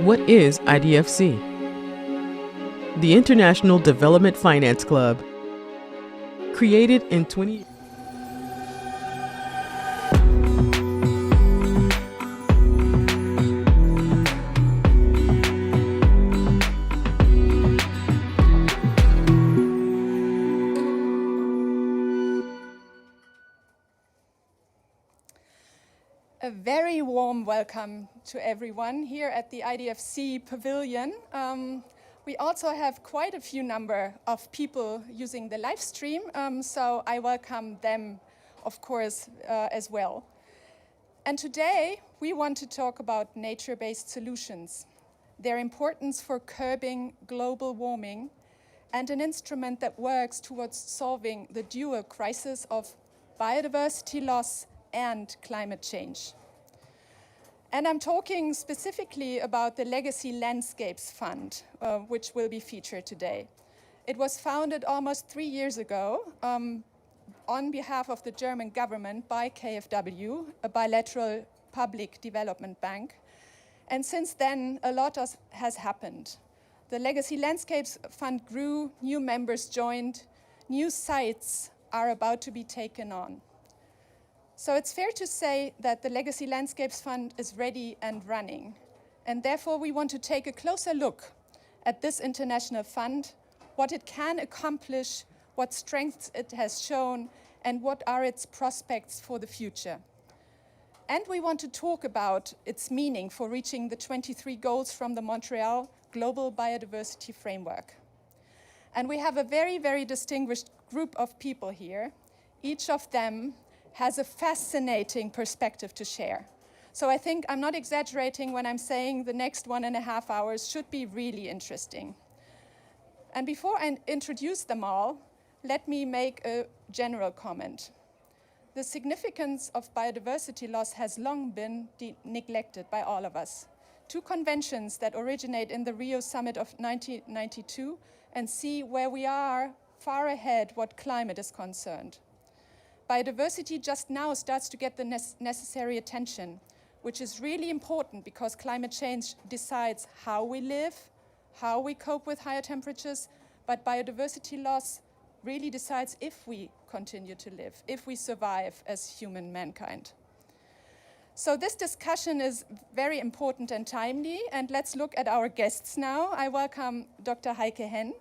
What is IDFC? The International Development Finance Club. Created in 20... A very warm welcome to everyone here at the IDFC Pavilion. We also have quite a few number of people using the live stream, so I welcome them, of course, as well. And today we want to talk about nature-based solutions, their importance for curbing global warming, and an instrument that works towards solving the dual crisis of biodiversity loss and climate change. And I'm talking specifically about the Legacy Landscapes Fund, which will be featured today. It was founded almost 3 years ago on behalf of the German government by KfW, a bilateral public development bank. And since then, a lot has happened. The Legacy Landscapes Fund grew, new members joined, new sites are about to be taken on. So it's fair to say that the Legacy Landscapes Fund is ready and running. And therefore, we want to take a closer look at this international fund, what it can accomplish, what strengths it has shown, and what are its prospects for the future. And we want to talk about its meaning for reaching the 23 goals from the Montreal Global Biodiversity Framework. And we have a very, very distinguished group of people here. Each of them has a fascinating perspective to share. So I think I'm not exaggerating when I'm saying the next 1.5 hours should be really interesting. And before I introduce them all, let me make a general comment. The significance of biodiversity loss has long been neglected by all of us. 2 conventions that originate in the Rio Summit of 1992 and see where we are far ahead what climate is concerned. Biodiversity just now starts to get the necessary attention, which is really important because climate change decides how we live, how we cope with higher temperatures, but biodiversity loss really decides if we continue to live, if we survive as human mankind. So this discussion is very important and timely, and let's look at our guests now. I welcome Dr. Heike Henn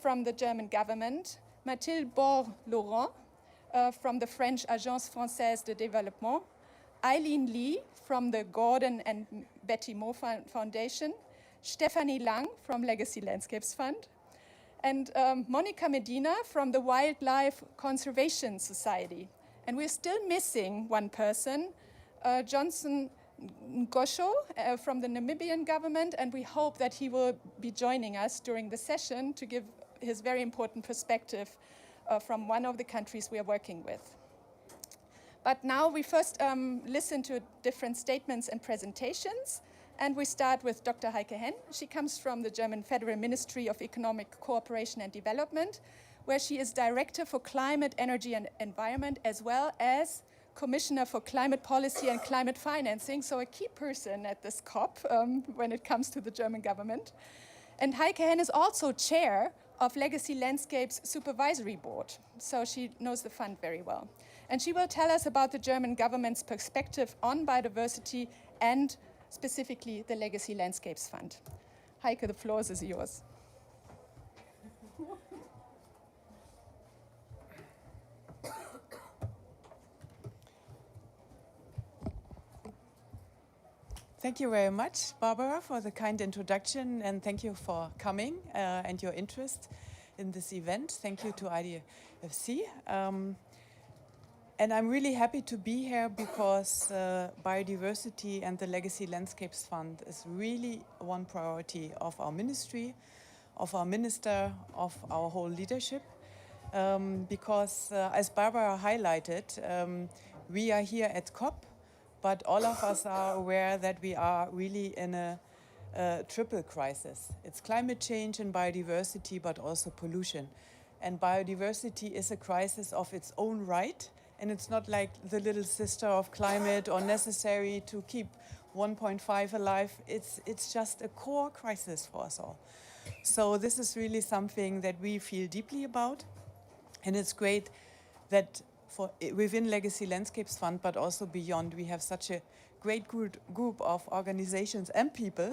from the German government, Mathilde Bord-Laurent, from the French Agence Française de Développement, Eileen Lee from the Gordon and Betty Moore Foundation, Stephanie Lang from Legacy Landscapes Fund, and Monica Medina from the Wildlife Conservation Society. And we're still missing one person, Johnson Ngosho from the Namibian government, and we hope that he will be joining us during the session to give his very important perspective from one of the countries we are working with. But now we first listen to different statements and presentations, and we start with Dr. Heike Henn. She comes from the German Federal Ministry of Economic Cooperation and Development, where she is Director for Climate, Energy and Environment, as well as Commissioner for Climate Policy and Climate Financing, so a key person at this COP when it comes to the German government. And Heike Henn is also chair of Legacy Landscapes Supervisory Board, so she knows the fund very well. And she will tell us about the German government's perspective on biodiversity and specifically the Legacy Landscapes Fund. Heike, the floor is yours. Thank you very much, Barbara, for the kind introduction, and thank you for coming and your interest in this event. Thank you to IDFC. And I'm really happy to be here because biodiversity and the Legacy Landscapes Fund is really one priority of our ministry, of our minister, of our whole leadership. Because as Barbara highlighted, we are here at COP, but all of us are aware that we are really in a triple crisis. It's climate change and biodiversity, but also pollution. And biodiversity is a crisis of its own right, and it's not like the little sister of climate or necessary to keep 1.5 alive, it's just a core crisis for us all. So this is really something that we feel deeply about, and it's great that within Legacy Landscapes Fund, but also beyond, we have such a great group of organizations and people,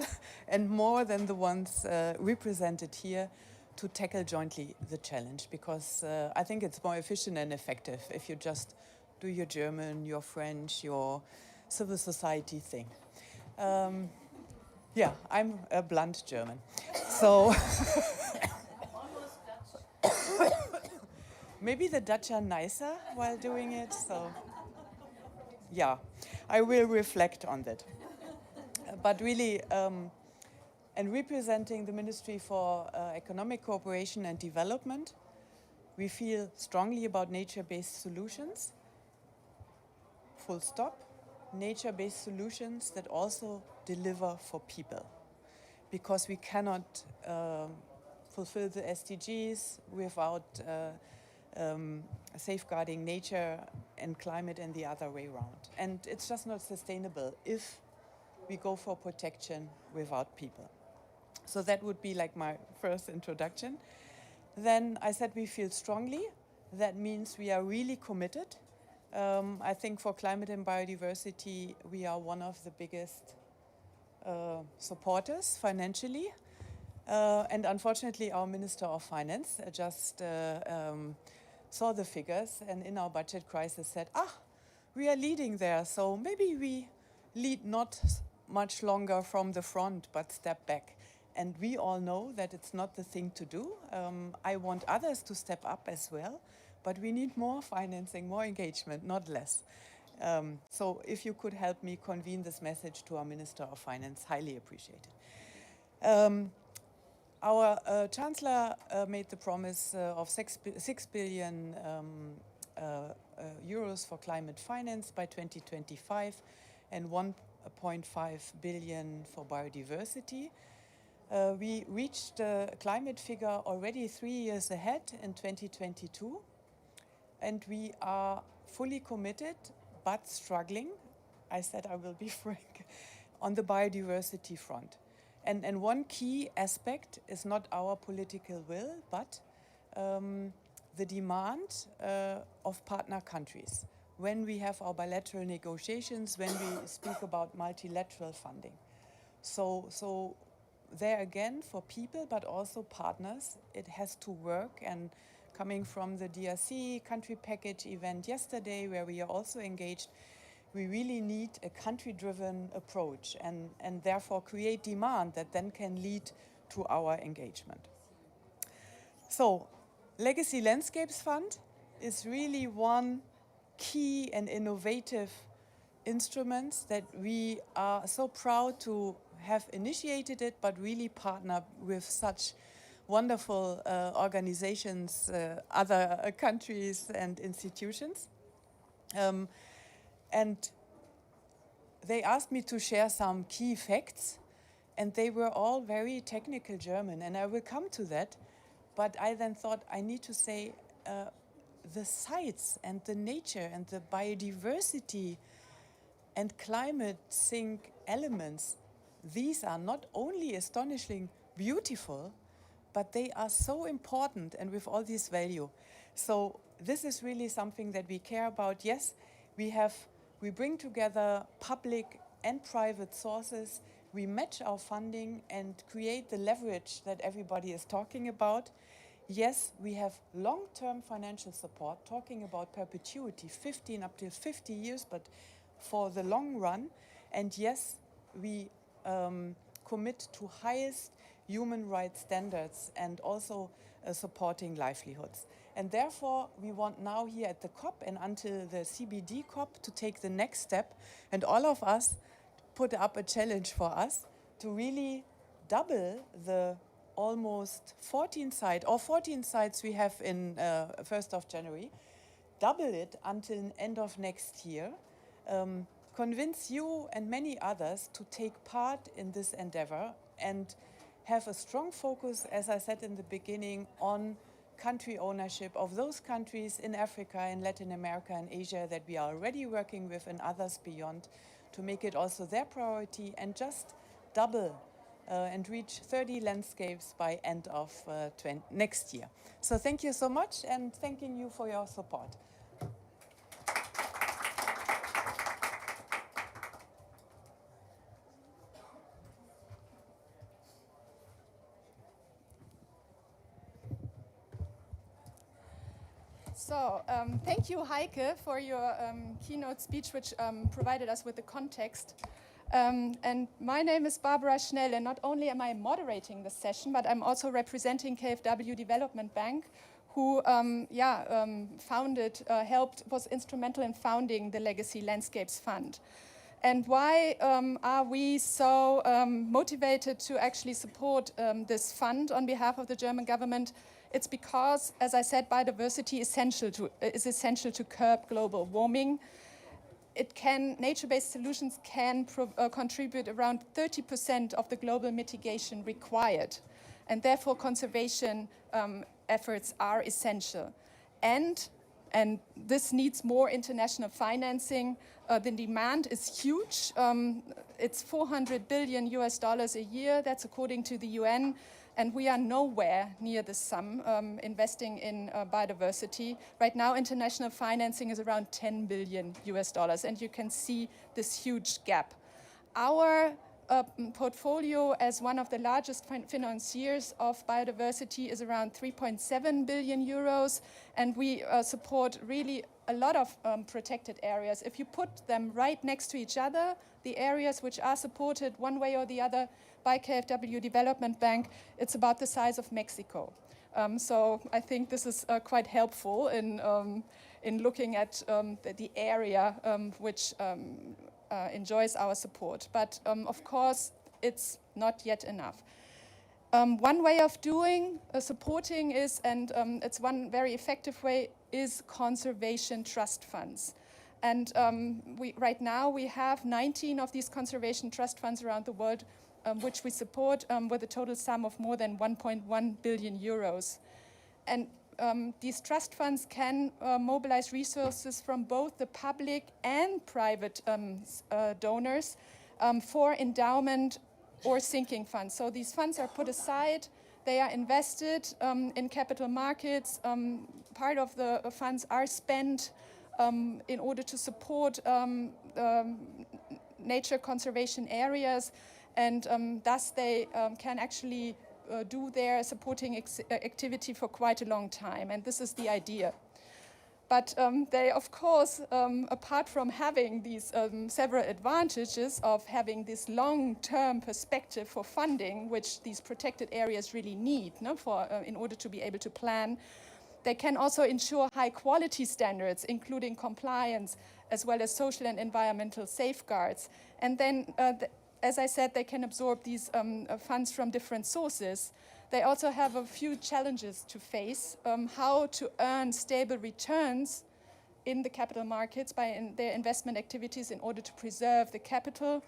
and more than the ones represented here, to tackle jointly the challenge, because I think it's more efficient and effective if you just do your German, your French, your civil society thing. Yeah, I'm a blunt German. So maybe the Dutch are nicer while doing it, so yeah, I will reflect on that. But really, and representing the Ministry for Economic Cooperation and Development, we feel strongly about nature-based solutions, full stop, nature-based solutions that also deliver for people. Because we cannot fulfill the SDGs without safeguarding nature and climate and the other way around. And it's just not sustainable if we go for protection without people. So that would be like my first introduction. Then I said we feel strongly. That means we are really committed. I think for climate and biodiversity, we are one of the biggest supporters financially. And unfortunately, our Minister of Finance just saw the figures and in our budget crisis said, we are leading there, so maybe we lead not much longer from the front, but step back. And we all know that it's not the thing to do. I want others to step up as well, but we need more financing, more engagement, not less. So if you could help me convene this message to our Minister of Finance, highly appreciated. Our Chancellor made the promise of 6 billion euros for climate finance by 2025 and 1.5 billion for biodiversity. We reached the climate figure already 3 years ahead in 2022, and we are fully committed but struggling, I said I will be frank, on the biodiversity front. And one key aspect is not our political will, but the demand of partner countries. When we have our bilateral negotiations, when we speak about multilateral funding. So there again, for people, but also partners, it has to work. And coming from the DRC country package event yesterday, where we are also engaged, we really need a country-driven approach and therefore create demand that then can lead to our engagement. So, Legacy Landscapes Fund is really one key and innovative instrument that we are so proud to have initiated it, but really partner with such wonderful organizations, other countries and institutions. And they asked me to share some key facts, and they were all very technical German, and I will come to that. But I then thought I need to say the sites and the nature and the biodiversity and climate sync elements, these are not only astonishingly beautiful, but they are so important and with all this value. So this is really something that we care about. Yes, we bring together public and private sources. We match our funding and create the leverage that everybody is talking about. Yes, we have long-term financial support, talking about perpetuity, 15 up to 50 years, but for the long run. And yes, we commit to highest human rights standards and also supporting livelihoods. And therefore, we want now here at the COP and until the CBD COP to take the next step, and all of us put up a challenge for us to really double the almost 14 sites we have in 1st of January, double it until end of next year, convince you and many others to take part in this endeavor and have a strong focus, as I said in the beginning, on country ownership of those countries in Africa, in Latin America and Asia that we are already working with and others beyond to make it also their priority and just double and reach 30 landscapes by end of next year. So thank you so much, and thanking you for your support. So thank you, Heike, for your keynote speech, which provided us with the context. And my name is Barbara Schnell, and not only am I moderating the session, but I'm also representing KfW Development Bank, who was instrumental in founding the Legacy Landscapes Fund. And why are we so motivated to actually support this fund on behalf of the German government? It's because, as I said, biodiversity is essential to curb global warming. Nature-based solutions can contribute around 30% of the global mitigation required, and therefore conservation efforts are essential. And this needs more international financing. The demand is huge. It's $400 billion a year. That's according to the UN. And we are nowhere near the sum investing in biodiversity. Right now, international financing is around $10 billion, and you can see this huge gap. Our portfolio as one of the largest financiers of biodiversity is around 3.7 billion euros, and we support really a lot of protected areas. If you put them right next to each other, the areas which are supported one way or the other by KfW Development Bank, it's about the size of Mexico. So I think this is quite helpful in looking at the area which enjoys our support. But of course, it's not yet enough. One way of supporting is, and it's one very effective way, is conservation trust funds. And right now we have 19 of these conservation trust funds around the world, which we support with a total sum of more than 1.1 billion euros. And these trust funds can mobilize resources from both the public and private donors for endowment or sinking funds. So these funds are put aside, they are invested in capital markets. Part of the funds are spent in order to support nature conservation areas, and thus they can actually do their supporting activity for quite a long time, and this is the idea. But they, of course, apart from having these several advantages of having this long-term perspective for funding, which these protected areas really need in order to be able to plan, they can also ensure high-quality standards, including compliance, as well as social and environmental safeguards. And then, as I said, they can absorb these funds from different sources. They also have a few challenges to face: how to earn stable returns in the capital markets by their investment activities in order to preserve the capital,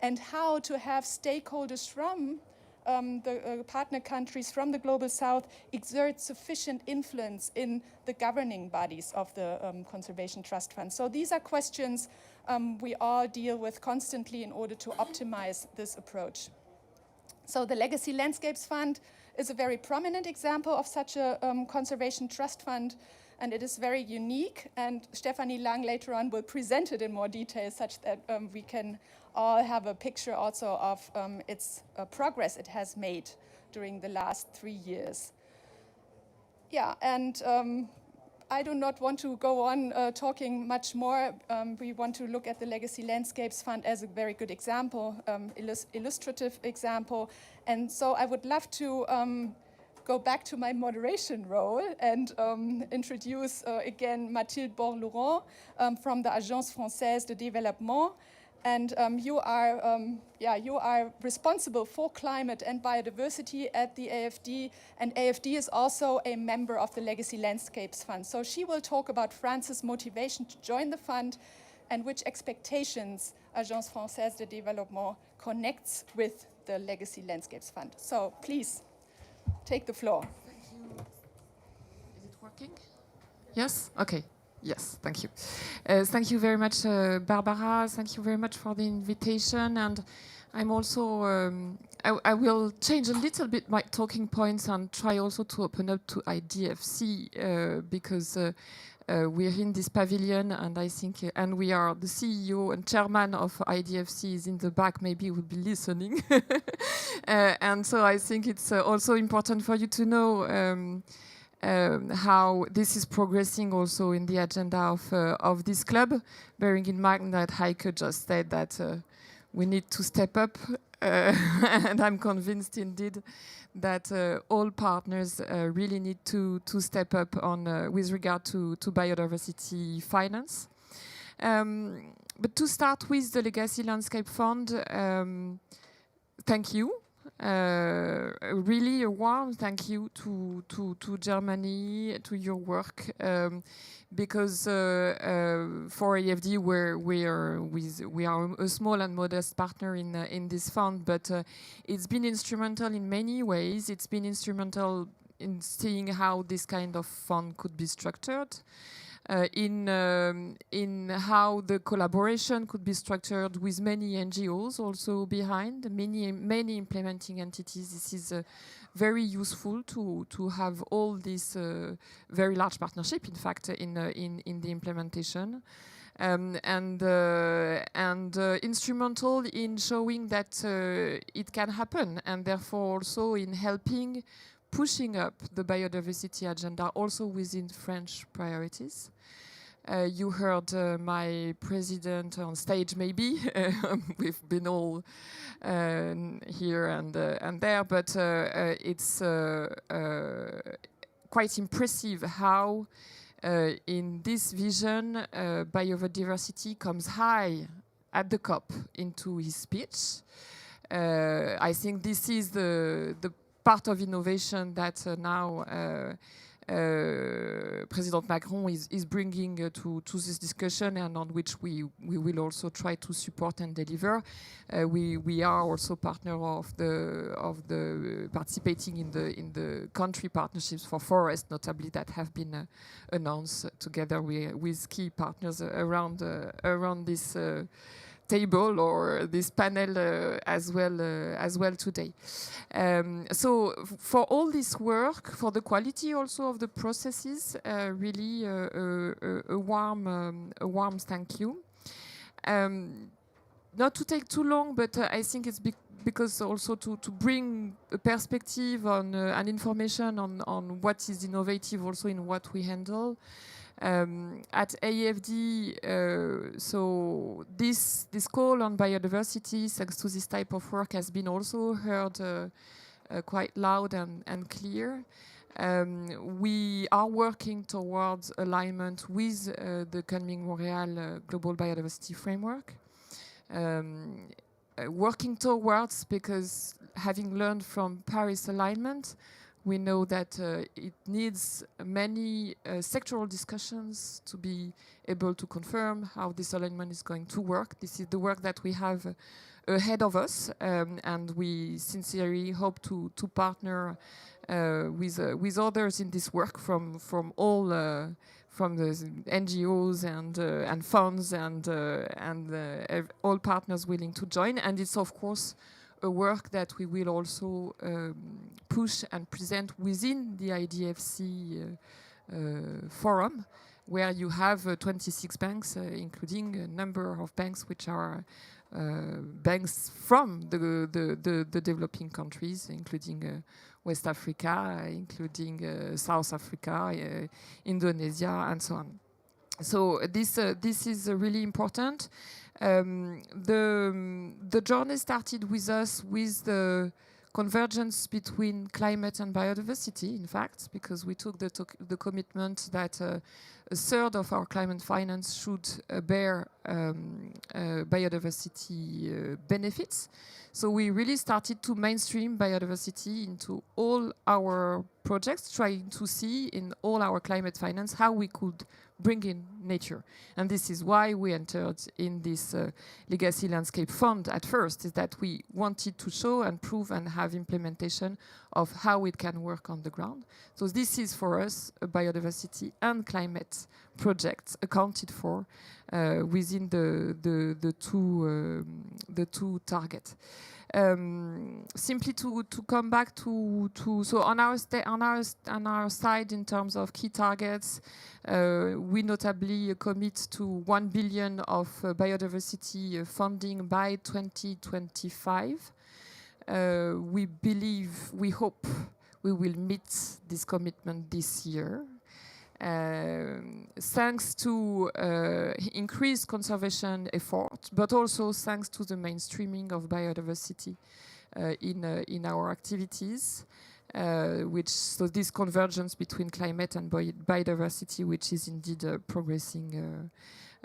and how to have stakeholders from the partner countries from the Global South exert sufficient influence in the governing bodies of the Conservation Trust Fund. So these are questions we all deal with constantly in order to optimize this approach. So the Legacy Landscapes Fund is a very prominent example of such a conservation trust fund, and it is very unique, and Stephanie Lang later on will present it in more detail such that we can all have a picture also of its progress it has made during the last 3 years. Yeah, and I do not want to go on talking much more. We want to look at the Legacy Landscapes Fund as a very good example, illustrative example. And so I would love to go back to my moderation role and introduce again Mathilde Borlaurent from the Agence Française de Développement. And you are responsible for climate and biodiversity at the AFD, and AFD is also a member of the Legacy Landscapes Fund. So she will talk about France's motivation to join the fund and which expectations Agence Française de Développement connects with the Legacy Landscapes Fund. So please, take the floor. Thank you. Is it working? Yes? Okay. Yes, thank you. Thank you very much, Barbara. Thank you very much for the invitation. And I'm also, I will change a little bit my talking points and try also to open up to IDFC because we're in this pavilion, and I think, and we are the CEO and chairman of IDFC is in the back, maybe will be listening. And so I think it's also important for you to know how this is progressing also in the agenda of this club, bearing in mind that Heike just said that we need to step up, and I'm convinced indeed that all partners really need to step up on with regard to biodiversity finance. But to start with the Legacy Landscape Fund, thank you. Really a warm thank you to Germany, to your work, because for AFD we are a small and modest partner in this fund, but it's been instrumental in many ways. It's been instrumental in seeing how this kind of fund could be structured. In how the collaboration could be structured with many NGOs also behind, many implementing entities. This is very useful to have all this very large partnership, in fact, in the implementation. And instrumental in showing that it can happen, and therefore also in helping pushing up the biodiversity agenda also within French priorities. You heard my president on stage, maybe. We've been all here and there, but it's quite impressive how in this vision biodiversity comes high at the COP into his speech. I think this is the part of innovation that now President Macron is bringing to this discussion, and on which we will also try to support and deliver. We are also partner of the participating in the country partnerships for forest, notably, that have been announced together with key partners around this table or this panel as well today. So for all this work, for the quality also of the processes, really a warm thank you. Not to take too long, but I think it's because also to bring a perspective on and information on what is innovative also in what we handle. At AFD, so this call on biodiversity, thanks to this type of work, has been also heard quite loud and clear. We are working towards alignment with the Kunming Montreal Global Biodiversity Framework. Working towards, because having learned from Paris alignment, we know that it needs many sectoral discussions to be able to confirm how this alignment is going to work. This is the work that we have ahead of us, and we sincerely hope to partner with others in this work from all from the NGOs and funds and all partners willing to join. And it's of course a work that we will also push and present within the IDFC forum, where you have 26 banks, including a number of banks which are banks from the developing countries, including West Africa, including South Africa, Indonesia, and so on. So this is really important. The journey started with us with the convergence between climate and biodiversity, in fact, because we took the commitment that a third of our climate finance should bear biodiversity benefits. So we really started to mainstream biodiversity into all our projects, trying to see in all our climate finance how we could bring in nature. And this is why we entered in this Legacy Landscape Fund at first, is that we wanted to show and prove and have implementation of how it can work on the ground. So this is for us a biodiversity and climate different projects accounted for within the two targets. Simply to come back to so on our side in terms of key targets, we notably commit to 1 billion of biodiversity funding by 2025. We hope we will meet this commitment this year. Thanks to increased conservation efforts, but also thanks to the mainstreaming of biodiversity in our activities, so this convergence between climate and biodiversity, which is indeed progressing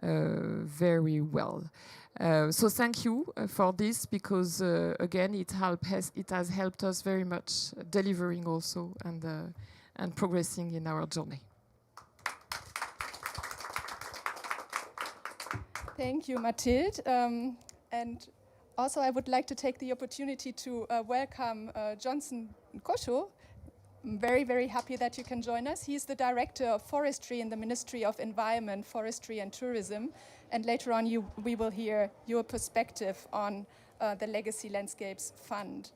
very well. So thank you for this, because again, it has helped us very much delivering also and progressing in our journey. Thank you, Mathilde. And also, I would like to take the opportunity to welcome Johnson Kosho. I'm very, very happy that you can join us. He's the Director of Forestry in the Ministry of Environment, Forestry and Tourism. And later on, we will hear your perspective on the Legacy Landscapes Fund.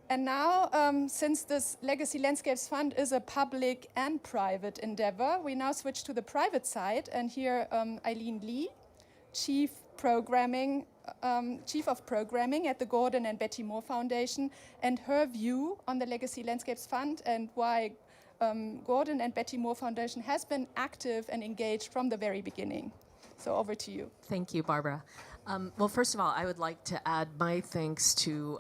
And now, since this Legacy Landscapes Fund is a public and private endeavor, we now switch to the private side and hear Eileen Lee, Chief of Programming at the Gordon and Betty Moore Foundation, and her view on the Legacy Landscapes Fund and why Gordon and Betty Moore Foundation has been active and engaged from the very beginning. So over to you. Thank you, Barbara. Well, first of all, I would like to add my thanks to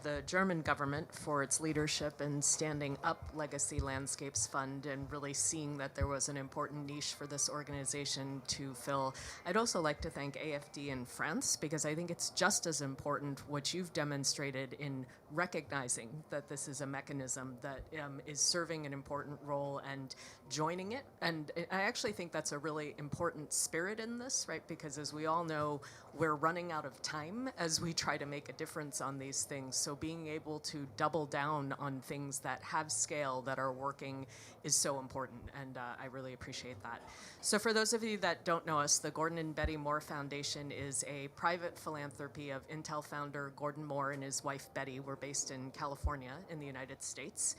the German government for its leadership in standing up Legacy Landscapes Fund and really seeing that there was an important niche for this organization to fill. I'd also like to thank AFD in France, because I think it's just as important what you've demonstrated in recognizing that this is a mechanism that is serving an important role and joining it. And I actually think that's a really important spirit in this, right? Because as we all know, we're running out of time as we try to make a difference on these things. So being able to double down on things that have scale, that are working, is so important. And I really appreciate that. So for those of you that don't know us, the Gordon and Betty Moore Foundation is a private philanthropy of Intel founder Gordon Moore and his wife Betty. We're based in California in the United States.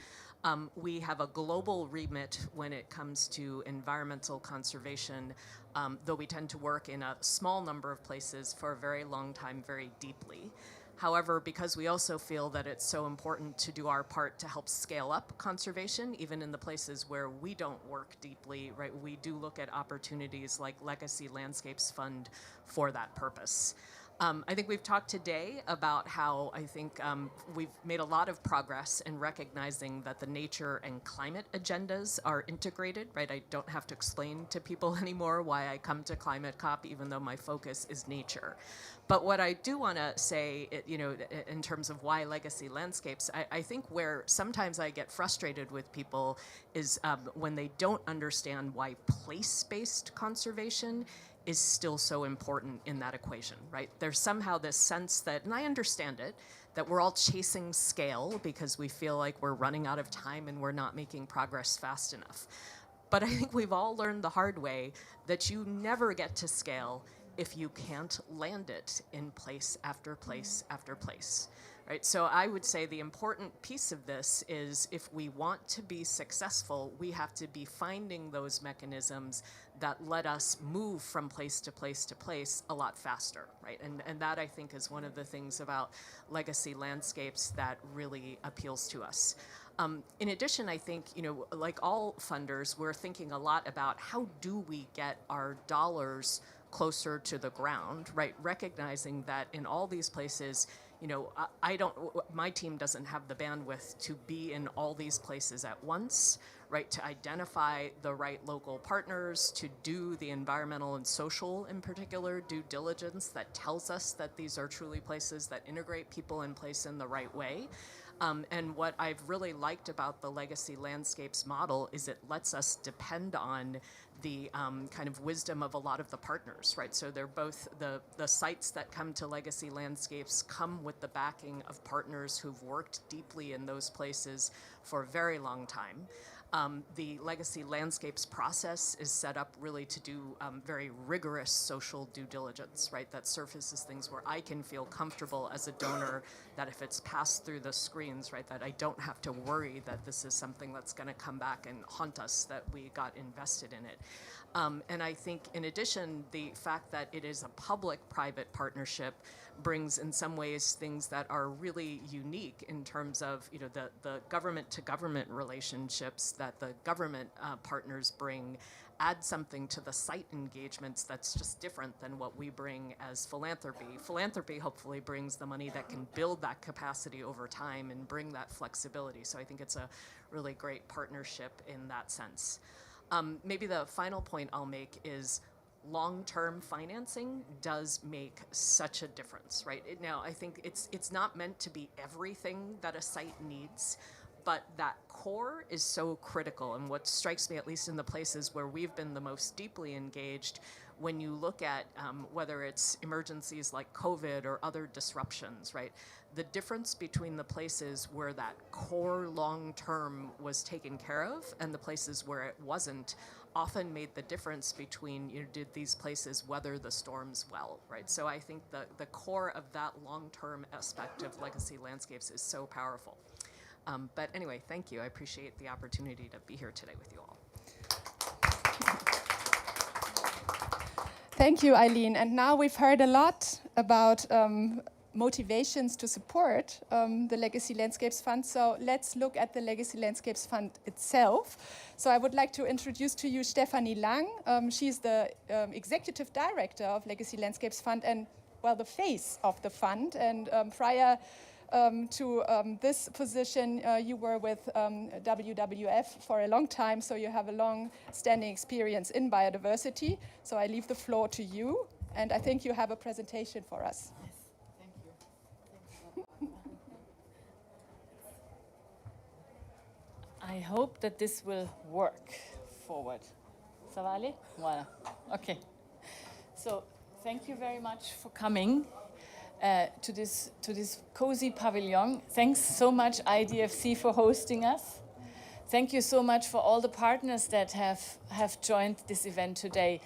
We have a global remit when it comes to environmental conservation, though we tend to work in a small number of places for a very long time, very deeply. However, because we also feel that it's so important to do our part to help scale up conservation, even in the places where we don't work deeply, right, we do look at opportunities like Legacy Landscapes Fund for that purpose. I think we've talked today about how I think we've made a lot of progress in recognizing that the nature and climate agendas are integrated, right? I don't have to explain to people anymore why I come to Climate COP, even though my focus is nature. But what I do want to say, in terms of why Legacy Landscapes, I think where sometimes I get frustrated with people is when they don't understand why place-based conservation is still so important in that equation, right? There's somehow this sense that, and I understand it, that we're all chasing scale because we feel like we're running out of time and we're not making progress fast enough. But I think we've all learned the hard way that you never get to scale if you can't land it in place after place after place. Right, so I would say the important piece of this is if we want to be successful, we have to be finding those mechanisms that let us move from place to place to place a lot faster, right? And that I think is one of the things about Legacy Landscapes that really appeals to us. In addition, I think, like all funders, we're thinking a lot about how do we get our dollars closer to the ground, right? Recognizing that in all these places, my team doesn't have the bandwidth to be in all these places at once, right? To identify the right local partners, to do the environmental and social, in particular, due diligence that tells us that these are truly places that integrate people in place in the right way. And what I've really liked about the Legacy Landscapes model is it lets us depend on the kind of wisdom of a lot of the partners, right? So they're both, the sites that come to Legacy Landscapes come with the backing of partners who've worked deeply in those places for a very long time. The Legacy Landscapes process is set up really to do very rigorous social due diligence, right? That surfaces things where I can feel comfortable as a donor that if it's passed through the screens, right, that I don't have to worry that this is something that's going to come back and haunt us, that we got invested in it. And I think, in addition, the fact that it is a public-private partnership brings, in some ways, things that are really unique in terms of, you know, the government-to-government relationships that the government partners bring, add something to the site engagements that's just different than what we bring as philanthropy. Philanthropy hopefully brings the money that can build that capacity over time and bring that flexibility. So I think it's a really great partnership in that sense. Maybe the final point I'll make is long-term financing does make such a difference, right? Now, I think it's not meant to be everything that a site needs, but that core is so critical. And what strikes me, at least in the places where we've been the most deeply engaged, when you look at whether it's emergencies like COVID or other disruptions, right? The difference between the places where that core long-term was taken care of and the places where it wasn't often made the difference between, you know, did these places weather the storms well, right? So I think the core of that long-term aspect of Legacy Landscapes is so powerful. But anyway, thank you. I appreciate the opportunity to be here today with you all. Thank you, Eileen. And now we've heard a lot about motivations to support the Legacy Landscapes Fund. So let's look at the Legacy Landscapes Fund itself. So I would like to introduce to you Stephanie Lang. She's the Executive Director of Legacy Landscapes Fund and, well, the face of the fund. And prior to this position, you were with WWF for a long time, so you have a long-standing experience in biodiversity. So I leave the floor to you, and I think you have a presentation for us. Yes, thank you. I hope that this will work forward. Ça va aller? Voilà. Okay. So thank you very much for coming to this cozy pavilion. Thanks so much, IDFC, for hosting us. Thank you so much for all the partners that have joined this event today,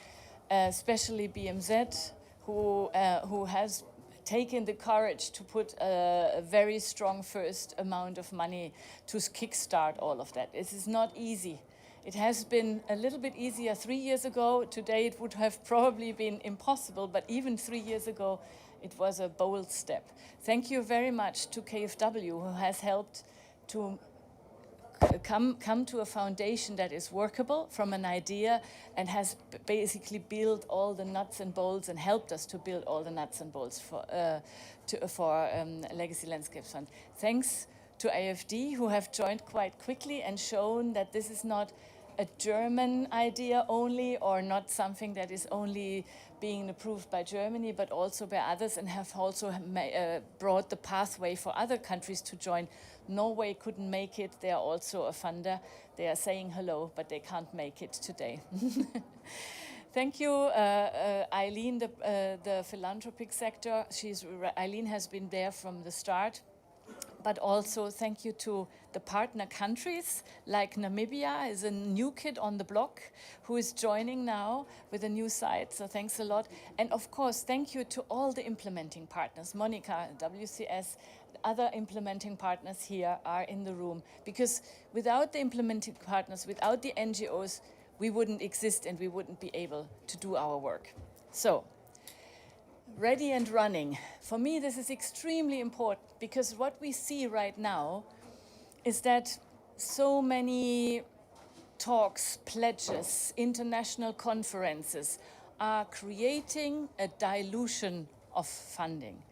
especially BMZ, who has taken the courage to put a very strong first amount of money to kickstart all of that. This is not easy. It has been a little bit easier 3 years ago. Today it would have probably been impossible, but even 3 years ago, it was a bold step. Thank you very much to KfW, who has helped to come to a foundation that is workable from an idea and has basically built all the nuts and bolts and helped us to build all the nuts and bolts for Legacy Landscapes Fund. Thanks to AFD, who have joined quite quickly and shown that this is not a German idea only, or not something that is only being approved by Germany, but also by others, and have also brought the pathway for other countries to join. Norway couldn't make it. They are also a funder. They are saying hello, but they can't make it today. Thank you, Eileen, the philanthropic sector. Eileen has been there from the start. But also thank you to the partner countries, like Namibia is a new kid on the block who is joining now with a new site, so thanks a lot. And of course, thank you to all the implementing partners. Monica, WCS, other implementing partners here are in the room, because without the implementing partners, without the NGOs, we wouldn't exist and we wouldn't be able to do our work. So, ready and running. For me, this is extremely important, because what we see right now is that so many talks, pledges, international conferences are creating a dilution of funding,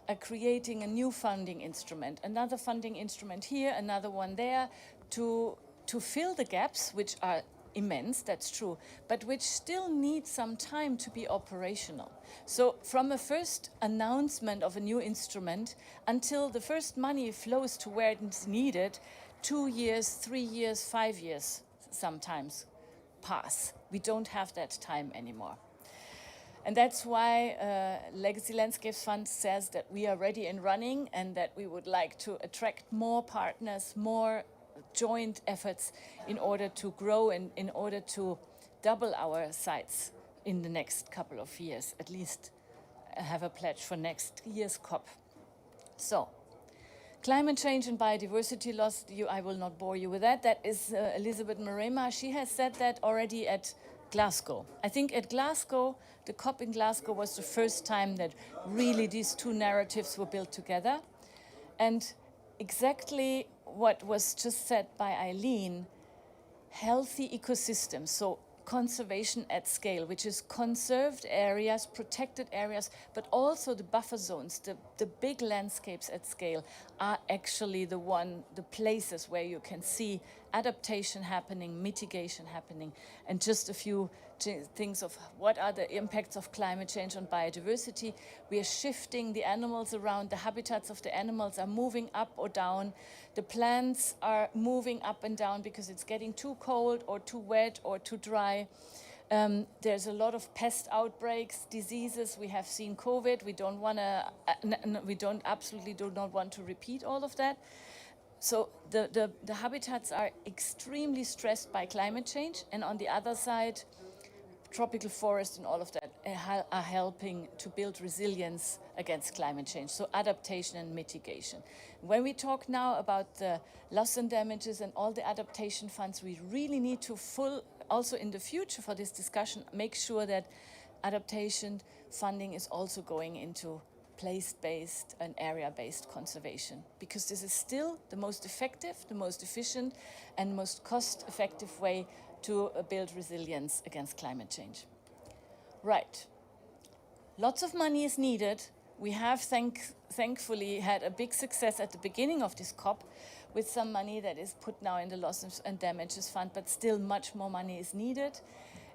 are creating a new funding instrument, another funding instrument here, another one there, to fill the gaps, which are immense, that's true, but which still need some time to be operational. So from a first announcement of a new instrument until the first money flows to where it's needed, 2 years, 3 years, 5 years sometimes pass. We don't have that time anymore. And that's why Legacy Landscapes Fund says that we are ready and running, and that we would like to attract more partners, more joint efforts in order to grow and in order to double our sites in the next couple of years, at least have a pledge for next year's COP. So, climate change and biodiversity loss, I will not bore you with that. That is Elizabeth Marema. She has said that already at Glasgow. I think at Glasgow, the COP in Glasgow was the first time that really these two narratives were built together. And exactly what was just said by Eileen, healthy ecosystems, so conservation at scale, which is conserved areas, protected areas, but also the buffer zones, the big landscapes at scale are actually the places where you can see adaptation happening, mitigation happening, and just a few things of what are the impacts of climate change on biodiversity. We are shifting the animals around, the habitats of the animals are moving up or down, the plants are moving up and down because it's getting too cold or too wet or too dry. There's a lot of pest outbreaks, diseases. We have seen COVID. We absolutely do not want to repeat all of that. So the habitats are extremely stressed by climate change, and on the other side, tropical forests and all of that are helping to build resilience against climate change, so adaptation and mitigation. When we talk now about the loss and damages and all the adaptation funds, we really need to also in the future for this discussion, make sure that adaptation funding is also going into place-based and area-based conservation, because this is still the most effective, the most efficient, and most cost-effective way to build resilience against climate change. Right. Lots of money is needed. We have thankfully had a big success at the beginning of this COP with some money that is put now in the Losses and Damages Fund, but still much more money is needed.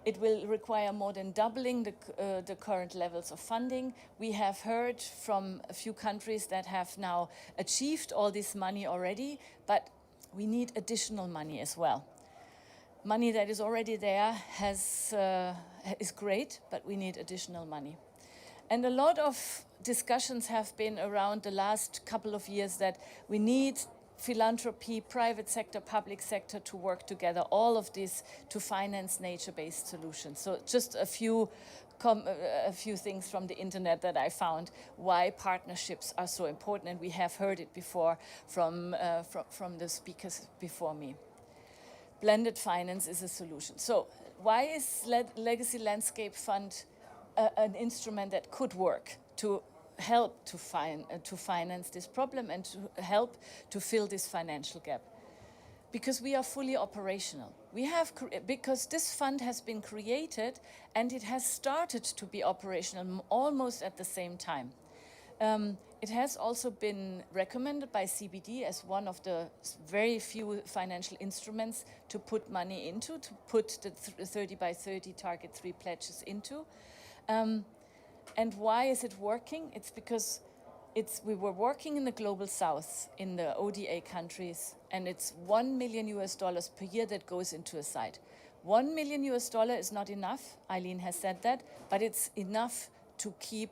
It will require more than doubling the current levels of funding. We have heard from a few countries that have now achieved all this money already, but we need additional money as well. Money that is already there is great, but we need additional money. And a lot of discussions have been around the last couple of years that we need philanthropy, private sector, public sector to work together, all of this to finance nature-based solutions. So just a few things from the internet that I found why partnerships are so important, and we have heard it before from the speakers before me. Blended finance is a solution. So why is Legacy Landscape Fund an instrument that could work to help to finance this problem and to help to fill this financial gap? Because we are fully operational. Because this fund has been created and it has started to be operational almost at the same time. It has also been recommended by CBD as one of the very few financial instruments to put money into, to put the 30 by 30 Target 3 pledges into. And why is it working? It's because we were working in the Global South, in the ODA countries, and it's $1 million per year that goes into a site. $1 million is not enough, Eileen has said that, but it's enough to keep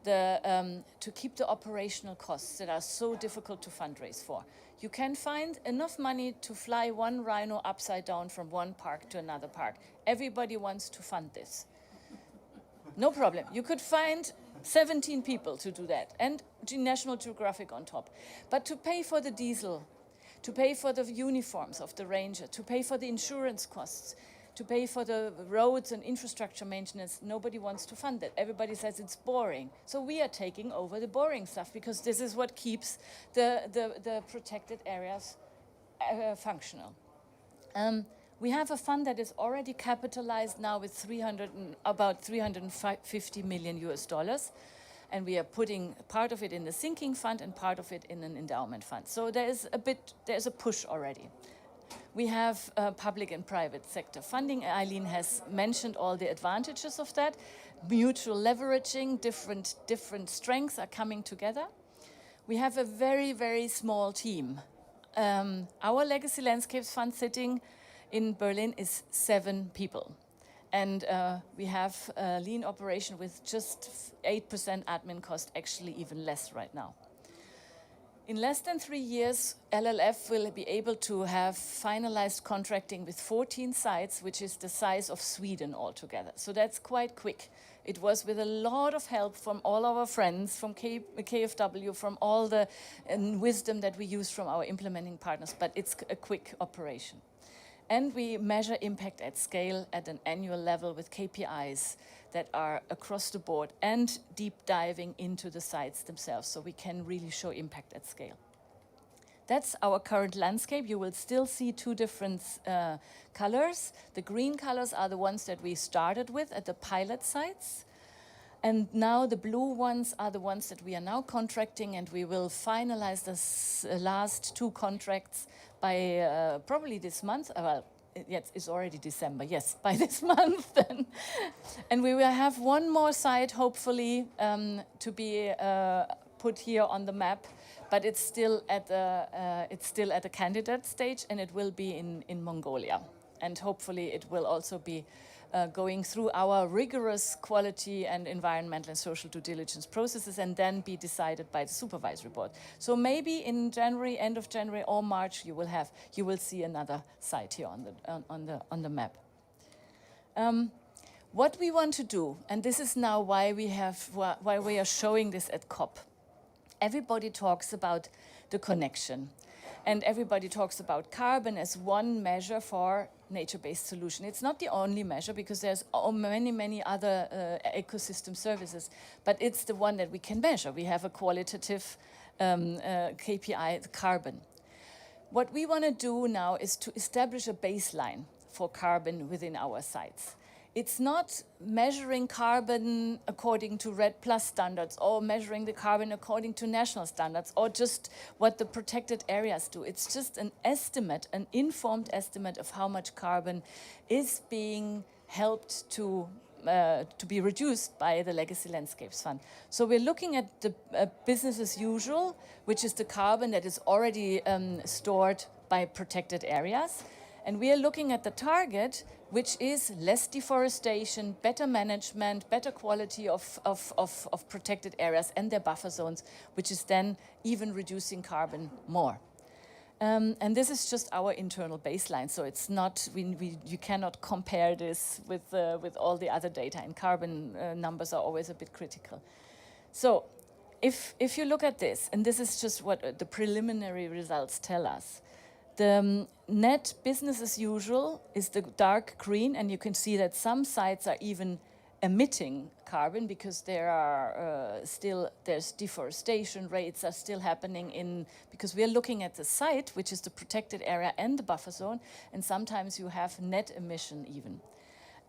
the operational costs that are so difficult to fundraise for. You can find enough money to fly one rhino upside down from one park to another park. Everybody wants to fund this. No problem. You could find 17 people to do that, and National Geographic on top. But to pay for the diesel, to pay for the uniforms of the ranger, to pay for the insurance costs, to pay for the roads and infrastructure maintenance, nobody wants to fund it. Everybody says it's boring. So we are taking over the boring stuff because this is what keeps the protected areas functional. We have a fund that is already capitalized now with about $350 million, and we are putting part of it in the sinking fund and part of it in an endowment fund. So there's a push already. We have public and private sector funding. Eileen has mentioned all the advantages of that. Mutual leveraging, different strengths are coming together. We have a very, very small team. Our Legacy Landscapes Fund sitting in Berlin is 7 people. And we have a lean operation with just 8% admin cost, actually even less right now. In less than 3 years, LLF will be able to have finalized contracting with 14 sites, which is the size of Sweden altogether. So that's quite quick. It was with a lot of help from all our friends, from KfW, from all the wisdom that we use from our implementing partners, but it's a quick operation. And we measure impact at scale at an annual level with KPIs that are across the board and deep diving into the sites themselves, so we can really show impact at scale. That's our current landscape. You will still see two different colors. The green colors are the ones that we started with at the pilot sites. And now the blue ones are the ones that we are now contracting, and we will finalize the last two contracts by probably this month. Well, yes, it's already December, yes, by this month. And we will have one more site, hopefully, to be put here on the map, but it's still at the candidate stage, and it will be in Mongolia. And hopefully it will also be going through our rigorous quality and environmental and social due diligence processes, and then be decided by the supervisory board. So maybe in January, end of January or March, you will see another site here on the map. What we want to do, and this is now why we are showing this at COP. Everybody talks about the connection, and everybody talks about carbon as one measure for nature-based solution. It's not the only measure, because there's many other ecosystem services, but it's the one that we can measure. We have a qualitative KPI, the carbon. What we want to do now is to establish a baseline for carbon within our sites. It's not measuring carbon according to RED+ standards, or measuring the carbon according to national standards, or just what the protected areas do. It's just an estimate, an informed estimate of how much carbon is being helped to be reduced by the Legacy Landscapes Fund. So we're looking at the business as usual, which is the carbon that is already stored by protected areas. And we are looking at the target, which is less deforestation, better management, better quality of protected areas and their buffer zones, which is then even reducing carbon more. And this is just our internal baseline, so it's not, you cannot compare this with all the other data, and carbon numbers are always a bit critical. So if you look at this, and this is just what the preliminary results tell us, the net business as usual is the dark green, and you can see that some sites are even emitting carbon, because there's deforestation rates are still happening because we are looking at the site, which is the protected area and the buffer zone, and sometimes you have net emission even,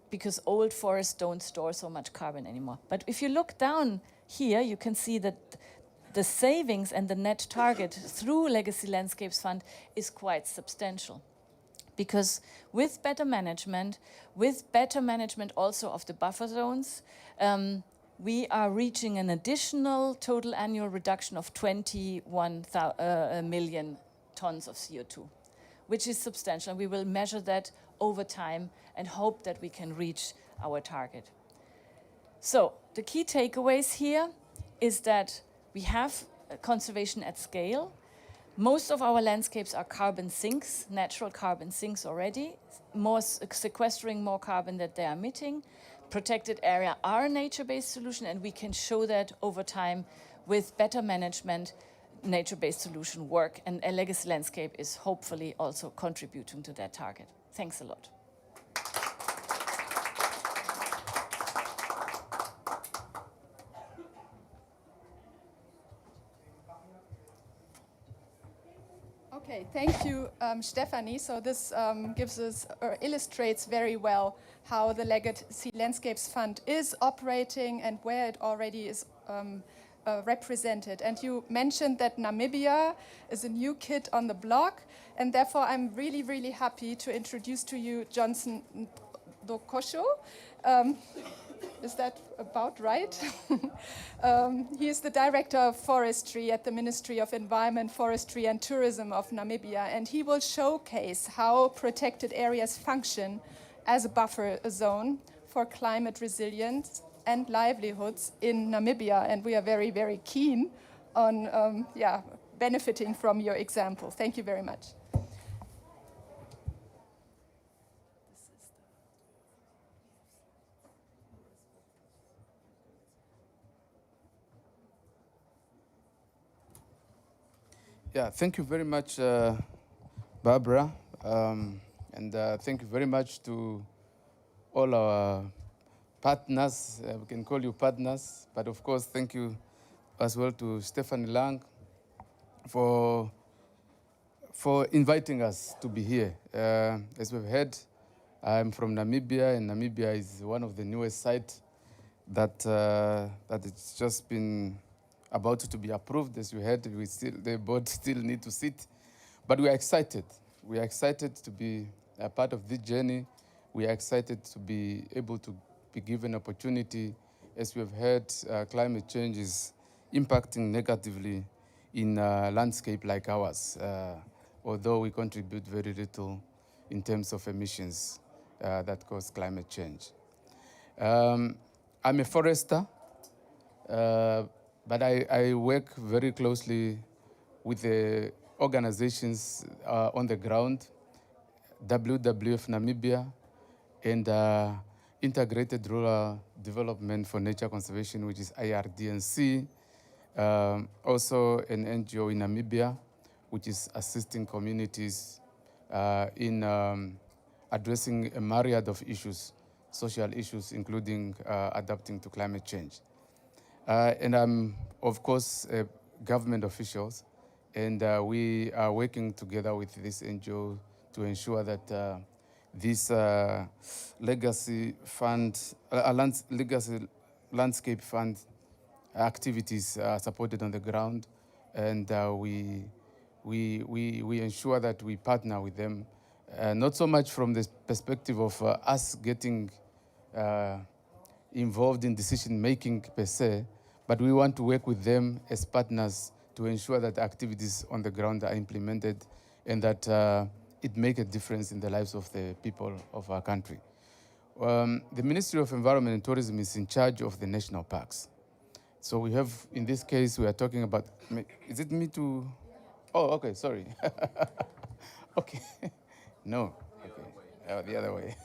because old forests don't store so much carbon anymore. But if you look down here, you can see that the savings and the net target through Legacy Landscapes Fund is quite substantial. Because with better management also of the buffer zones, we are reaching an additional total annual reduction of 21 million tons of CO2, which is substantial. We will measure that over time and hope that we can reach our target. So the key takeaways here is that we have conservation at scale. Most of our landscapes are carbon sinks, natural carbon sinks already, sequestering more carbon that they are emitting. Protected area are a nature-based solution, and we can show that over time with better management, nature-based solution work, and a Legacy Landscape is hopefully also contributing to that target. Thanks a lot. Okay, thank you, Stephanie. So this gives us, or illustrates very well how the Legacy Landscapes Fund is operating and where it already is represented. And you mentioned that Namibia is a new kid on the block, and therefore I'm really, really happy to introduce to you Johnson Dokosho. Is that about right? He is the Director of Forestry at the Ministry of Environment, Forestry and Tourism of Namibia, and he will showcase how protected areas function as a buffer zone for climate resilience and livelihoods in Namibia. And we are very, very keen on benefiting from your example. Thank you very much. Yeah, thank you very much, Barbara. And thank you very much to all our partners. We can call you partners, but of course, thank you as well to Stephanie Lang for inviting us to be here. As we've heard, I'm from Namibia, and Namibia is one of the newest sites that it's just been about to be approved. As you heard, the board still need to sit, but we are excited. We are excited to be a part of this journey. We are excited to be able to be given opportunity. As we have heard, climate change is impacting negatively in a landscape like ours, although we contribute very little in terms of emissions that cause climate change. I'm a forester, but I work very closely with the organizations on the ground, WWF Namibia, and Integrated Rural Development for Nature Conservation, which is IRDNC. Also an NGO in Namibia, which is assisting communities in addressing a myriad of issues, social issues, including adapting to climate change. And I'm, of course, government officials, and we are working together with this NGO to ensure that this legacy fund, legacy landscape fund activities are supported on the ground, and we ensure that we partner with them, not so much from the perspective of us getting involved in decision making per se, but we want to work with them as partners to ensure that activities on the ground are implemented and that it make a difference in the lives of the people of our country. The Ministry of Environment and Tourism is in charge of the national parks. So we have, in this case, we are talking about, is it me to, oh, okay, sorry. Okay, no, okay, the other way.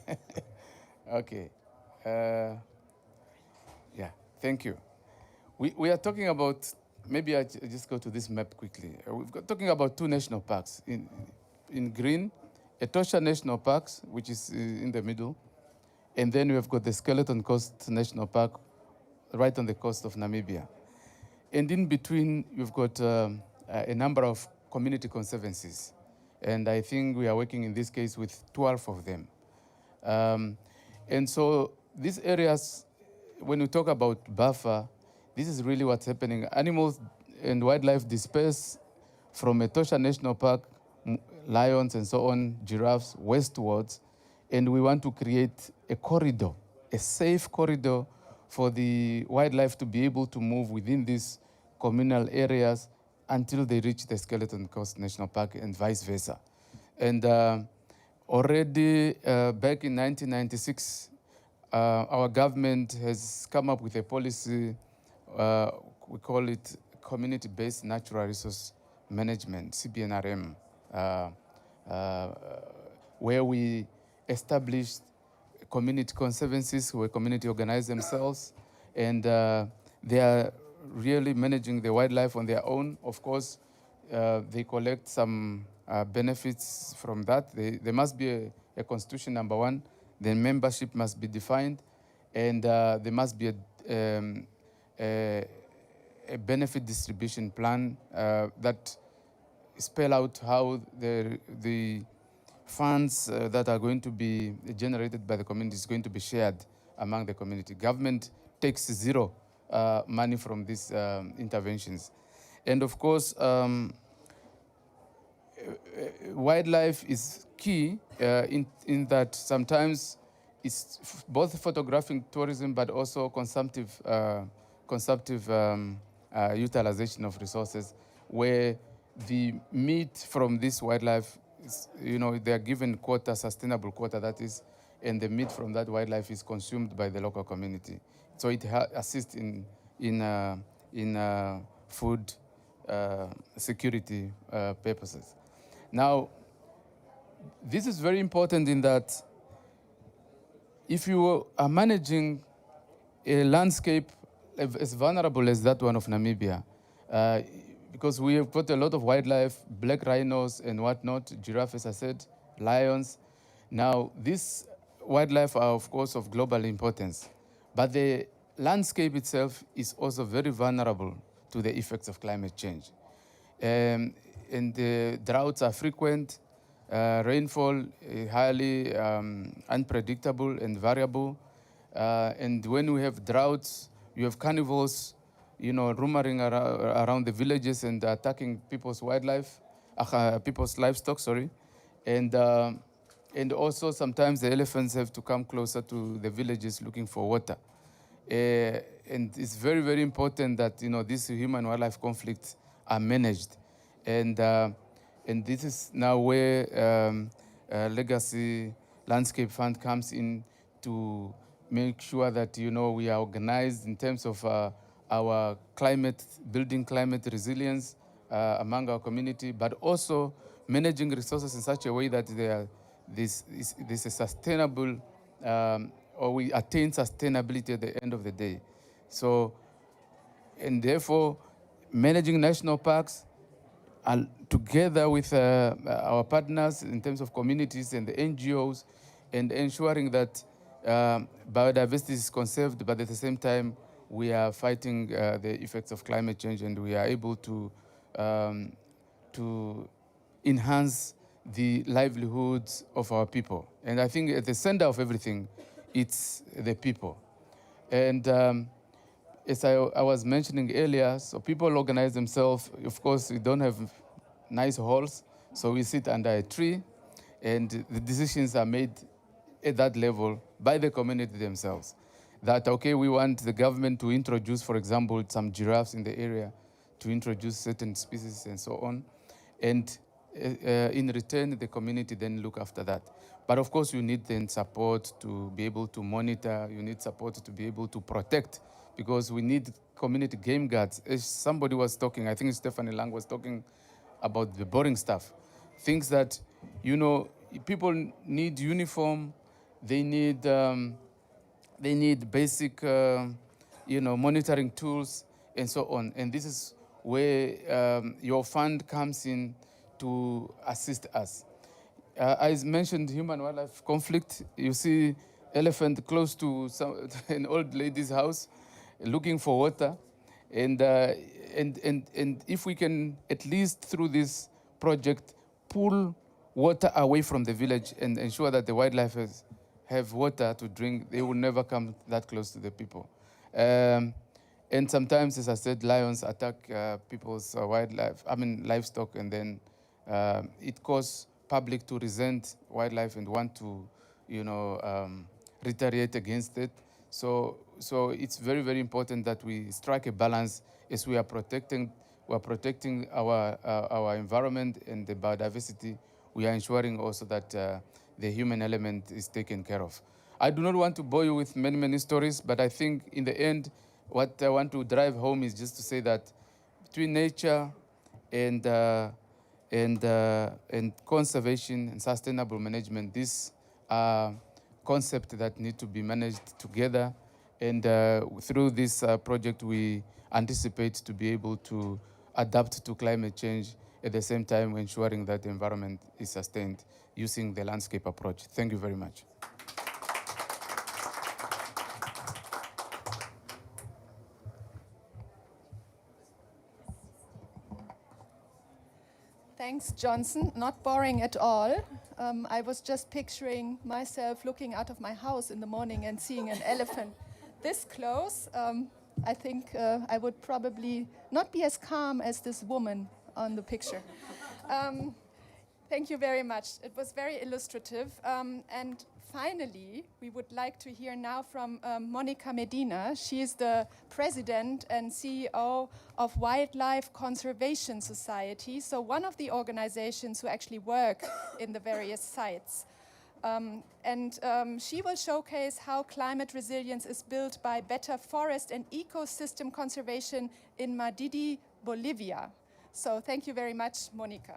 Okay, yeah, thank you. We are talking about, maybe I just go to this map quickly. We've got talking about two national parks. In green, Etosha National Parks, which is in the middle, and then we've got the Skeleton Coast National Park, right on the coast of Namibia. And in between, you've got a number of community conservancies. And I think we are working in this case with 12 of them. And so these areas, when we talk about buffer, this is really what's happening. Animals and wildlife disperse from Etosha National Park, lions and so on, giraffes, westwards, and we want to create a corridor, a safe corridor for the wildlife to be able to move within these communal areas until they reach the Skeleton Coast National Park and vice versa. And already back in 1996, our government has come up with a policy, we call it Community-Based Natural Resource Management, CBNRM, where we established community conservancies where community organize themselves, and they are really managing the wildlife on their own. Of course, they collect some benefits from that. There must be a constitution, number one. The membership must be defined, and there must be a benefit distribution plan that spell out how the funds that are going to be generated by the community is going to be shared among the community. Government takes zero money from these interventions. And of course, wildlife is key in that sometimes it's both photographing tourism but also consumptive utilization of resources, where the meat from this wildlife is, they are given quota, sustainable quota that is, and the meat from that wildlife is consumed by the local community. So it assists in food security purposes. Now, this is very important in that if you are managing a landscape as vulnerable as that one of Namibia, because we have got a lot of wildlife, black rhinos and whatnot, giraffe, as I said, lions. Now, these wildlife are, of course, of global importance, but the landscape itself is also very vulnerable to the effects of climate change. And the droughts are frequent, rainfall highly unpredictable and variable. And when we have droughts, you have carnivores, roaming around the villages and attacking people's wildlife, people's livestock, sorry. And also sometimes the elephants have to come closer to the villages looking for water. And it's very, very important that, these human-wildlife conflicts are managed. And this is now where Legacy Landscape Fund comes in to make sure that, we are organized in terms of our building climate resilience among our community, but also managing resources in such a way that this is sustainable, or we attain sustainability at the end of the day. So, and therefore, managing national parks together with our partners in terms of communities and the NGOs, and ensuring that biodiversity is conserved, but at the same time, we are fighting the effects of climate change, and we are able to enhance the livelihoods of our people. And I think at the center of everything, it's the people. And as I was mentioning earlier, so people organize themselves. Of course, we don't have nice halls, so we sit under a tree, and the decisions are made at that level by the community themselves. That, okay, we want the government to introduce, for example, some giraffes in the area, to introduce certain species and so on. And in return, the community then look after that. But of course, you need then support to be able to monitor, you need support to be able to protect, because we need community game guards. As somebody was talking, I think Stephanie Lang was talking about the boring stuff. Things that, people need uniform, they need basic, monitoring tools and so on. And this is where your fund comes in to assist us. I mentioned human-wildlife conflict. You see elephant close to an old lady's house looking for water. And if we can, at least through this project, pull water away from the village and ensure that the wildlife have water to drink, they will never come that close to the people. And sometimes, as I said, lions attack people's livestock, and then it causes public to resent wildlife and want to, retaliate against it. So it's very, very important that we strike a balance as we are protecting our environment and the biodiversity. We are ensuring also that the human element is taken care of. I do not want to bore you with many, many stories, but I think in the end, what I want to drive home is just to say that between nature and conservation and sustainable management, these are concepts that need to be managed together. And through this project, we anticipate to be able to adapt to climate change, at the same time ensuring that the environment is sustained using the landscape approach. Thank you very much. Thanks, Johnson. Not boring at all. I was just picturing myself looking out of my house in the morning and seeing an elephant this close. I think I would probably not be as calm as this woman on the picture. Thank you very much. It was very illustrative. And finally, we would like to hear now from Monica Medina. She is the president and CEO of Wildlife Conservation Society, so one of the organizations who actually work in the various sites. She will showcase how climate resilience is built by better forest and ecosystem conservation in Madidi, Bolivia. So thank you very much, Monica.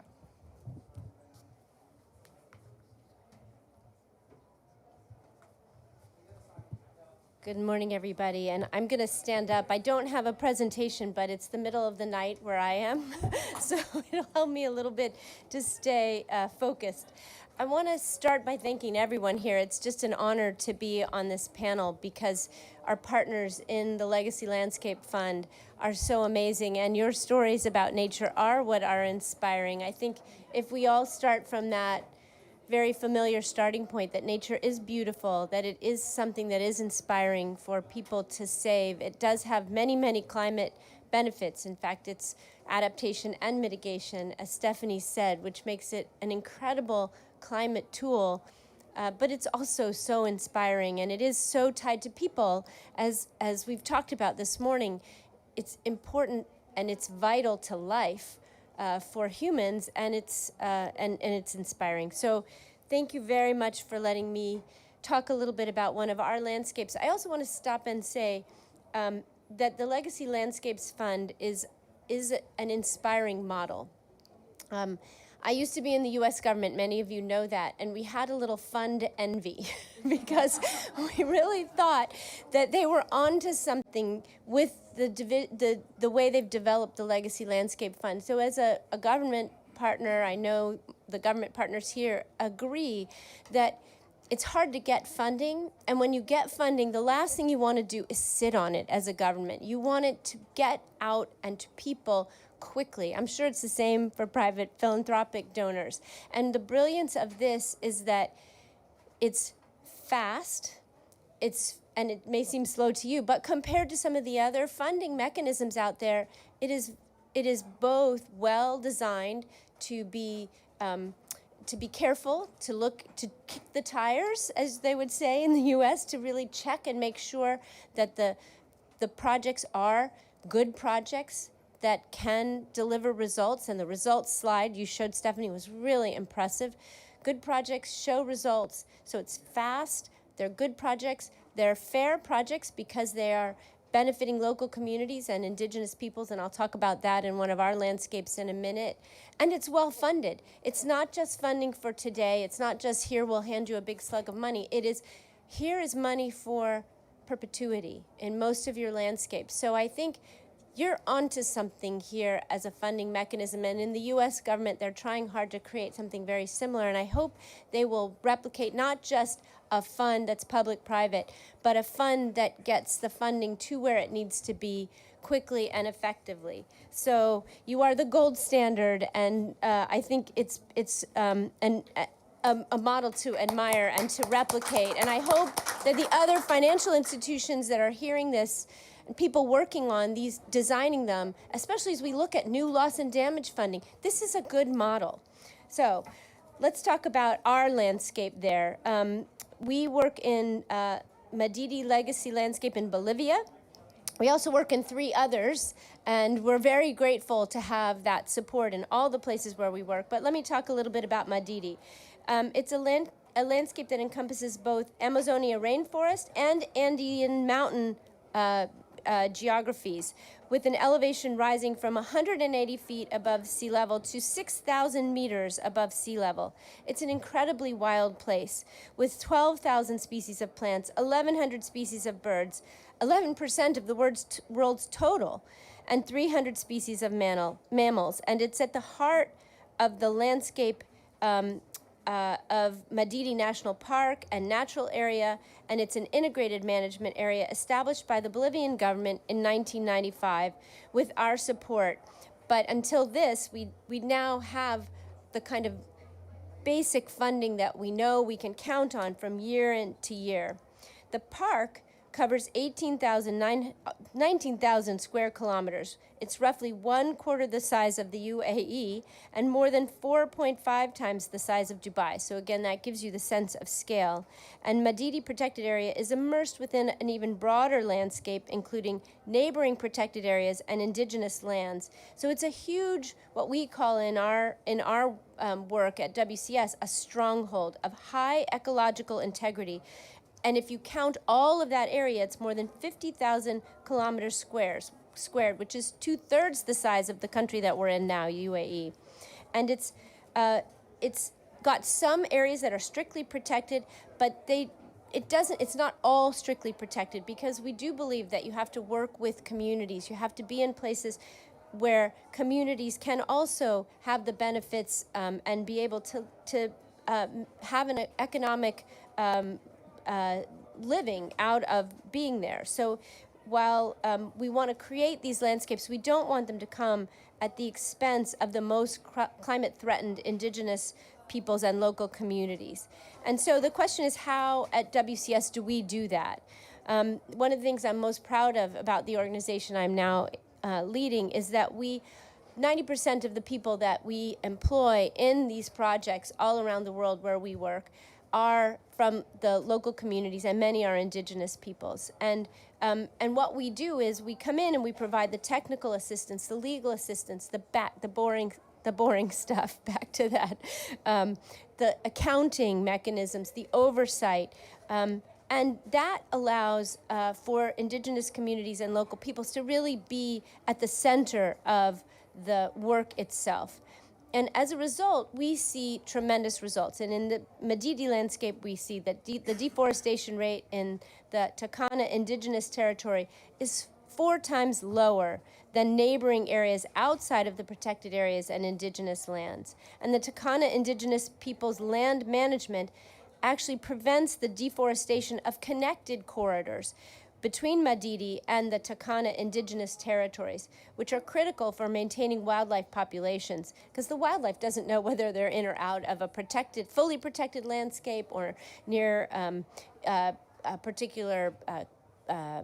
Good morning, everybody, and I'm going to stand up. I don't have a presentation, but it's the middle of the night where I am, so it'll help me a little bit to stay focused. I want to start by thanking everyone here. It's just an honor to be on this panel because our partners in the Legacy Landscape Fund are so amazing, and your stories about nature are what are inspiring. I think if we all start from that very familiar starting point, that nature is beautiful, that it is something that is inspiring for people to save. It does have many, many climate benefits. In fact, it's adaptation and mitigation, as Stephanie said, which makes it an incredible climate tool. But it's also so inspiring, and it is so tied to people, as we've talked about this morning. It's important and it's vital to life. For humans, and it's inspiring. So thank you very much for letting me talk a little bit about one of our landscapes. I also want to stop and say that the Legacy Landscapes Fund is an inspiring model. I used to be in the U.S. government, many of you know that, and we had a little fund envy because we really thought that they were onto something with the way they've developed the Legacy Landscape Fund. So as a government partner, I know the government partners here agree that it's hard to get funding, and when you get funding, the last thing you want to do is sit on it as a government. You want it to get out and to people quickly. I'm sure it's the same for private philanthropic donors. And the brilliance of this is that it's fast, and it may seem slow to you, but compared to some of the other funding mechanisms out there, it is both well designed to be careful, to kick the tires, as they would say in the U.S., to really check and make sure that the projects are good projects that can deliver results. And the results slide you showed, Stephanie, was really impressive. Good projects show results. So it's fast, they're good projects, they're fair projects because they are benefiting local communities and indigenous peoples, and I'll talk about that in one of our landscapes in a minute. And it's well funded. It's not just funding for today. It's not just here, we'll hand you a big slug of money. Here is money for perpetuity in most of your landscapes. So I think you're onto something here as a funding mechanism, and in the U.S. government, they're trying hard to create something very similar, and I hope they will replicate not just a fund that's public-private, but a fund that gets the funding to where it needs to be quickly and effectively. So you are the gold standard, and I think it's a model to admire and to replicate, and I hope that the other financial institutions that are hearing this, people working on these, designing them, especially as we look at new loss and damage funding, this is a good model. So let's talk about our landscape there. We work in Madidi Legacy Landscape in Bolivia. We also work in 3 others, and we're very grateful to have that support in all the places where we work. But let me talk a little bit about Madidi. It's a landscape that encompasses both Amazonia rainforest and Andean mountain geographies, with an elevation rising from 180 feet above sea level to 6,000 meters above sea level. It's an incredibly wild place, with 12,000 species of plants, 1,100 species of birds, 11% of the world's total, and 300 species of mammals. And it's at the heart of the landscape of Madidi National Park and Natural Area, and it's an integrated management area established by the Bolivian government in 1995 with our support. But until this, we now have the kind of basic funding that we know we can count on from year to year. The park covers 19,000 square kilometers. It's roughly 1/4 the size of the UAE and more than 4.5 times the size of Dubai. So again, that gives you the sense of scale. And Madidi Protected Area is immersed within an even broader landscape, including neighboring protected areas and indigenous lands. So it's a huge, what we call in our work at WCS, a stronghold of high ecological integrity. And if you count all of that area, it's more than 50,000 kilometers squared, which is 2/3 the size of the country that we're in now, UAE. And it's got some areas that are strictly protected, but it's not all strictly protected, because we do believe that you have to work with communities. You have to be in places where communities can also have the benefits and be able to have an economic living out of being there. So while we want to create these landscapes, we don't want them to come at the expense of the most climate-threatened indigenous peoples and local communities. And so the question is, how at WCS do we do that? One of the things I'm most proud of about the organization I'm now leading is that 90% of the people that we employ in these projects all around the world where we work are from the local communities, and many are indigenous peoples. And what we do is we come in and we provide the technical assistance, the legal assistance, the boring stuff, back to that, the accounting mechanisms, the oversight, and that allows for indigenous communities and local peoples to really be at the center of the work itself. And as a result, we see tremendous results. And in the Madidi landscape, we see that the deforestation rate in the Turkana indigenous territory is 4 times lower than neighboring areas outside of the protected areas and indigenous lands. And the Turkana indigenous people's land management actually prevents the deforestation of connected corridors between Madidi and the Turkana indigenous territories, which are critical for maintaining wildlife populations, because the wildlife doesn't know whether they're in or out of a fully protected landscape or near a particular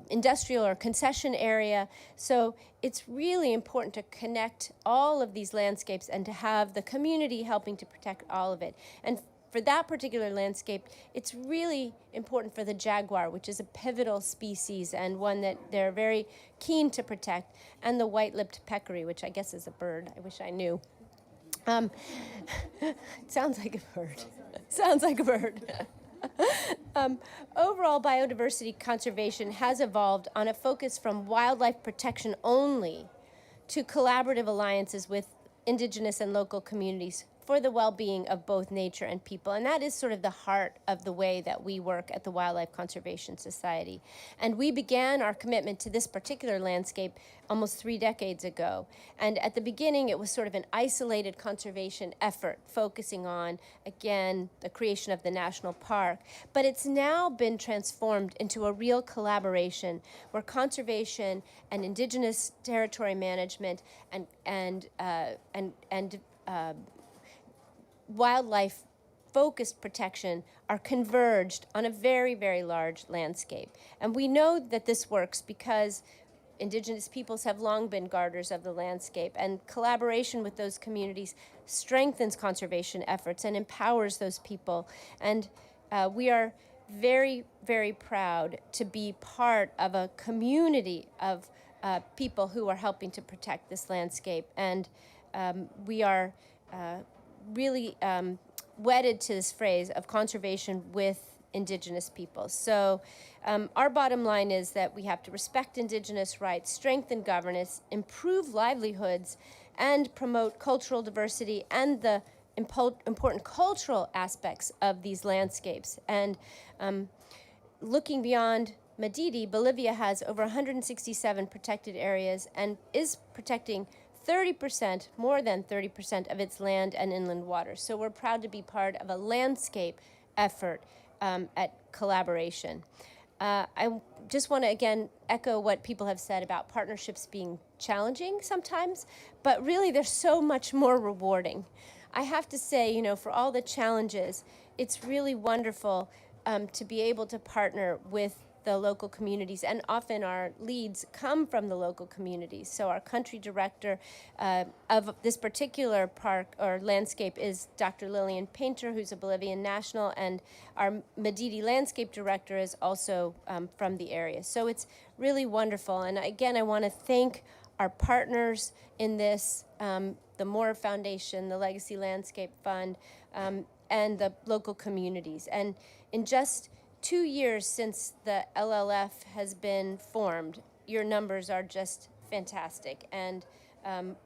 industrial or concession area. So it's really important to connect all of these landscapes and to have the community helping to protect all of it. And for that particular landscape, it's really important for the jaguar, which is a pivotal species and one that they're very keen to protect, and the white-lipped peccary, which I guess is a bird. I wish I knew. It sounds like a bird. Sounds like a bird. Overall biodiversity conservation has evolved on a focus from wildlife protection only to collaborative alliances with indigenous and local communities for the well-being of both nature and people. And that is sort of the heart of the way that we work at the Wildlife Conservation Society. And we began our commitment to this particular landscape almost 3 decades ago. And at the beginning, it was sort of an isolated conservation effort, focusing on, again, the creation of the national park. But it's now been transformed into a real collaboration where conservation and indigenous territory management and wildlife-focused protection are converged on a very, very large landscape. And we know that this works because indigenous peoples have long been guarders of the landscape, and collaboration with those communities strengthens conservation efforts and empowers those people. And we are very, very proud to be part of a community of people who are helping to protect this landscape. And we are really wedded to this phrase of conservation with indigenous peoples. So our bottom line is that we have to respect indigenous rights, strengthen governance, improve livelihoods, and promote cultural diversity and the important cultural aspects of these landscapes. And looking beyond Madidi, Bolivia has over 167 protected areas and is protecting 30%, more than 30% of its land and inland waters. So we're proud to be part of a landscape effort at collaboration. I just want to, again, echo what people have said about partnerships being challenging sometimes, but really they're so much more rewarding. I have to say, for all the challenges, it's really wonderful to be able to partner with the local communities, and often our leads come from the local communities. So our country director of this particular park or landscape is Dr. Lillian Painter, who's a Bolivian national, and our Madidi landscape director is also from the area. So it's really wonderful. And again, I want to thank our partners in this, the Moore Foundation, the Legacy Landscape Fund, and the local communities. And in just 2 years since the LLF has been formed, your numbers are just fantastic. And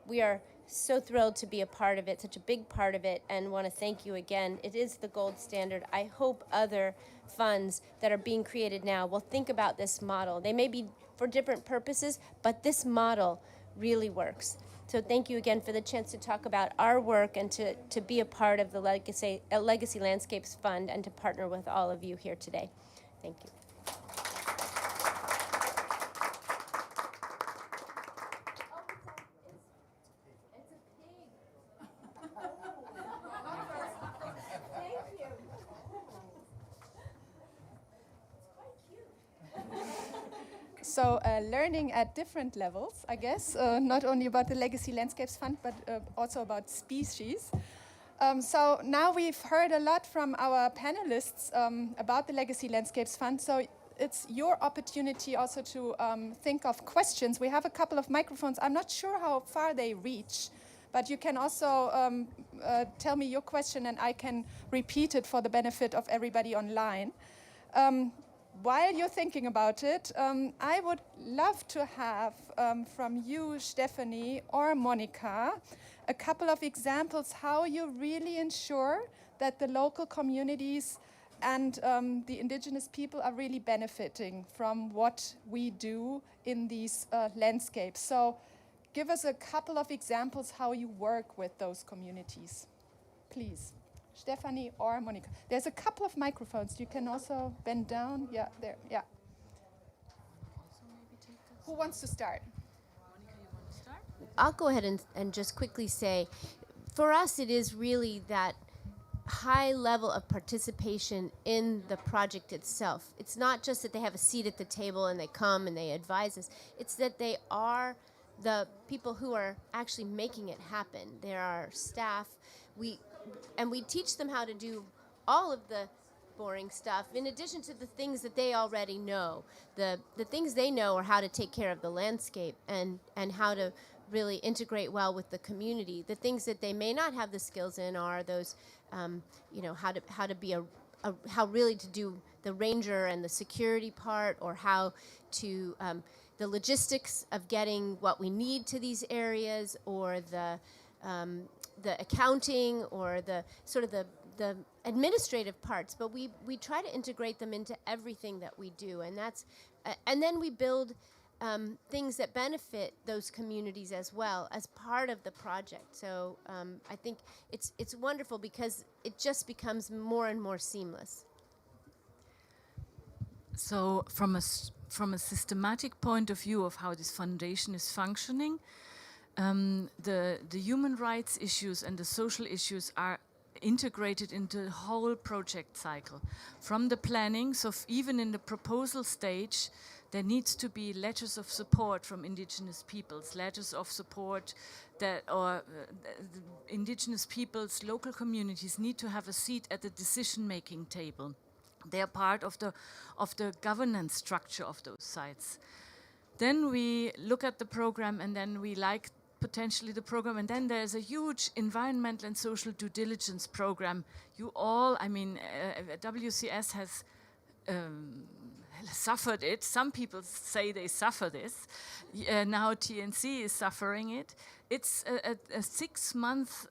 we are so thrilled to be a part of it, such a big part of it, and want to thank you again. It is the gold standard. I hope other funds that are being created now will think about this model. They may be for different purposes, but this model really works. So thank you again for the chance to talk about our work and to be a part of the Legacy Landscapes Fund and to partner with all of you here today. Thank you. So learning at different levels, I guess, not only about the Legacy Landscapes Fund, but also about species. So now we've heard a lot from our panelists about the Legacy Landscapes Fund. So it's your opportunity also to think of questions. We have a couple of microphones. I'm not sure how far they reach, but you can also tell me your question and I can repeat it for the benefit of everybody online. While you're thinking about it, I would love to have from you, Stephanie or Monica, a couple of examples how you really ensure that the local communities and the indigenous people are really benefiting from what we do in these landscapes. So give us a couple of examples how you work with those communities, please. Stephanie or Monica. There's a couple of microphones. You can also bend down. Yeah, there. Yeah. Who wants to start? Monica, you want to start? I'll go ahead and just quickly say, for us, it is really that high level of participation in the project itself. It's not just that they have a seat at the table and they come and they advise us. It's that they are the people who are actually making it happen. There are staff. We teach them how to do all of the boring stuff in addition to the things that they already know. The things they know are how to take care of the landscape and how to really integrate well with the community. The things that they may not have the skills in are those, how to be how really to do the ranger and the security part, or how to the logistics of getting what we need to these areas, or the accounting, or the sort of the administrative parts. But we try to integrate them into everything that we do, and that's and then we build things that benefit those communities as well as part of the project. So I think it's wonderful because it just becomes more and more seamless. So from a systematic point of view of how this foundation is functioning, the human rights issues and the social issues are integrated into the whole project cycle. From the planning, so even in the proposal stage, there needs to be letters of support from indigenous peoples, letters of support that, the indigenous peoples, local communities need to have a seat at the decision-making table. They are part of the governance structure of those sites. Then we look at the program, and then we like potentially the program, and then there's a huge environmental and social due diligence program. You all, WCS has suffered it. Some people say they suffer this. Now TNC is suffering it. It's a 6-month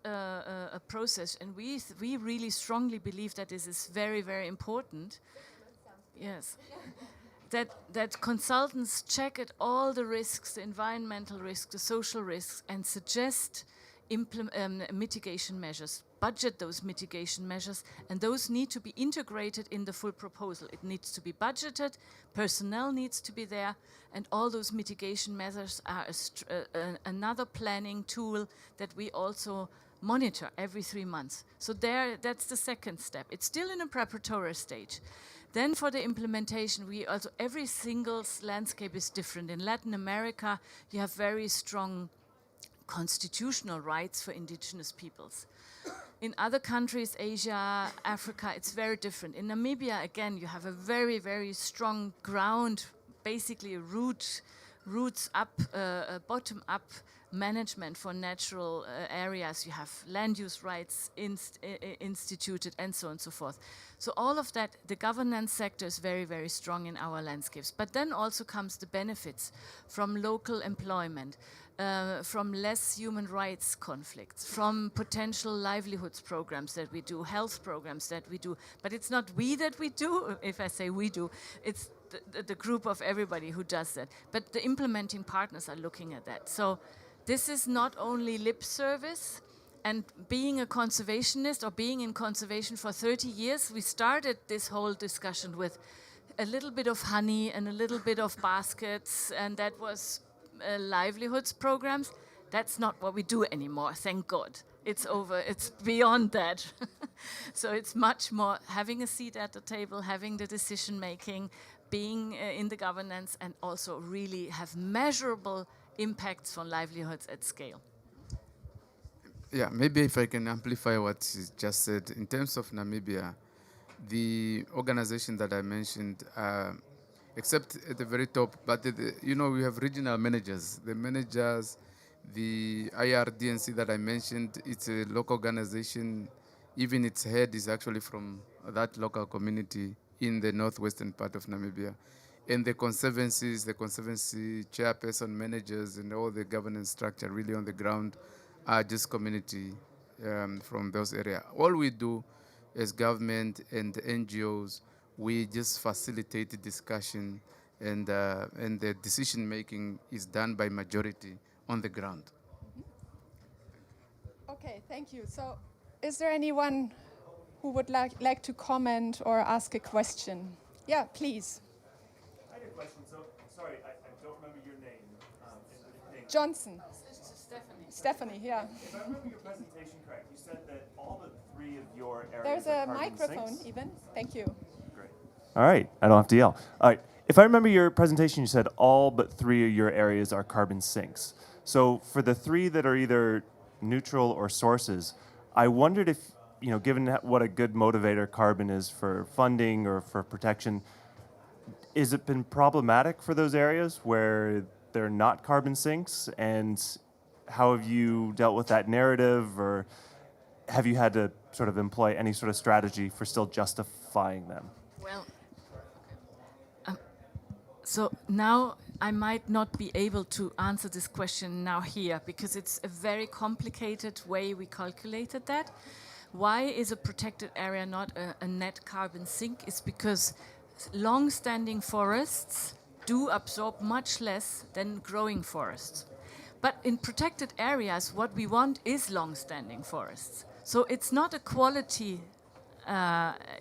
process, and we really strongly believe that this is very, very important. Yes. That consultants check at all the risks, the environmental risks, the social risks, and suggest mitigation measures, budget those mitigation measures, and those need to be integrated in the full proposal. It needs to be budgeted, personnel needs to be there, and all those mitigation measures are another planning tool that we also monitor every 3 months. So that's the second step. It's still in a preparatory stage. Then for the implementation, every single landscape is different. In Latin America, you have very strong constitutional rights for indigenous peoples. In other countries, Asia, Africa, it's very different. In Namibia, again, you have a very, very strong ground, basically a root roots up, bottom up management for natural areas. You have land use rights instituted and so on and so forth. So all of that, the governance sector is very, very strong in our landscapes. But then also comes the benefits from local employment, from less human rights conflicts, from potential livelihoods programs that we do, health programs that we do. But it's not we that we do, if I say we do, it's the group of everybody who does that. But the implementing partners are looking at that. So this is not only lip service, and being a conservationist or being in conservation for 30 years, we started this whole discussion with a little bit of honey and a little bit of baskets, and that was livelihoods programs. That's not what we do anymore, thank God. It's over, it's beyond that. So it's much more having a seat at the table, having the decision making, being in the governance, and also really have measurable impacts on livelihoods at scale. Yeah, maybe if I can amplify what she just said. In terms of Namibia, the organization that I mentioned, except at the very top, but you know, we have regional managers. The managers, the IRDNC that I mentioned, it's a local organization. Even its head is actually from that local community in the northwestern part of Namibia. And the conservancies, the conservancy chairperson, managers, and all the governance structure really on the ground are just community from those areas. All we do as government and NGOs, we just facilitate the discussion, and the decision making is done by majority on the ground. Okay, thank you. So is there anyone who would like to comment or ask a question? Yeah, please. I had a question. So, sorry, I don't remember your name. Johnson. Stephanie, yeah. If I remember your presentation correct, you said that all but 3 of your areas There's are a carbon microphone sinks. even. Thank you. Great. All right, I don't have to yell. All right, if I remember your presentation, you said all but 3 of your areas are carbon sinks. So for the 3 that are either neutral or sources, I wondered if, you know, given what a good motivator carbon is for funding or for protection, has it been problematic for those areas where they're not carbon sinks? And how have you dealt with that narrative, or have you had to sort of employ any sort of strategy for still justifying them? Well, so now I might not be able to answer this question now here, because it's a very complicated way we calculated that. Why is a protected area not a net carbon sink? It's because long-standing forests do absorb much less than growing forests. But in protected areas, what we want is long-standing forests. So it's not a quality,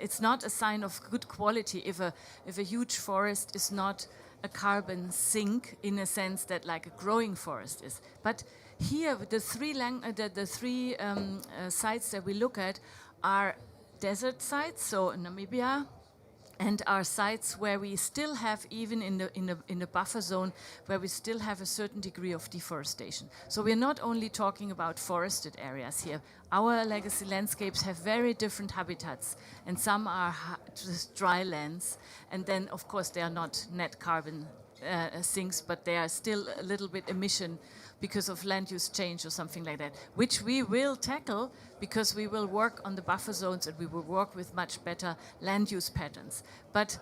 it's not a sign of good quality if a huge forest is not a carbon sink in a sense that like a growing forest is. But here, the three sites that we look at are desert sites, so Namibia, and are sites where we still have, even in the buffer zone, where we still have a certain degree of deforestation. So we're not only talking about forested areas here. Our legacy landscapes have very different habitats, and some are just dry lands, and then of course they are not net carbon sinks, but they are still a little bit emission because of land use change or something like that, which we will tackle because we will work on the buffer zones and we will work with much better land use patterns. But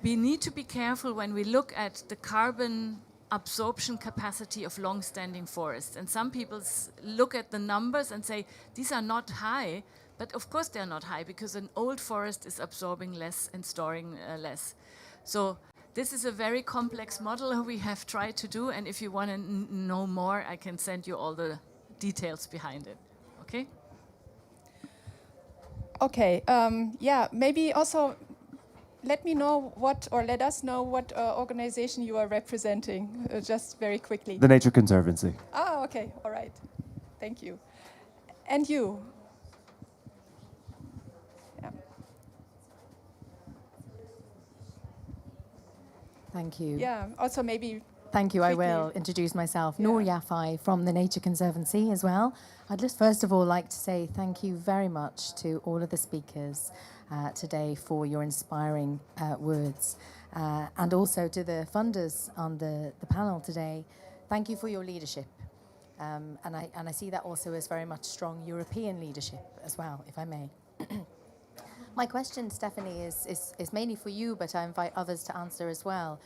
we need to be careful when we look at the carbon absorption capacity of long-standing forests. And some people look at the numbers and say, these are not high, but of course they're not high because an old forest is absorbing less and storing less. So this is a very complex model we have tried to do, and if you want to know more, I can send you all the details behind it. Okay? Okay, yeah, maybe also let me know what, or let us know what organization you are representing, just very quickly. The Nature Conservancy. Ah, okay, all right. Thank you. And you? Yeah. Thank you. Yeah, also maybe Thank you. I will introduce myself. Noor Yafai from the Nature Conservancy as well. I'd just first of all like to say thank you very much to all of the speakers today for your inspiring words. And also to the funders on the panel today, thank you for your leadership. And I see that also as very much strong European leadership as well, if I may. My question, Stephanie, is mainly for you, but I invite others to answer as well.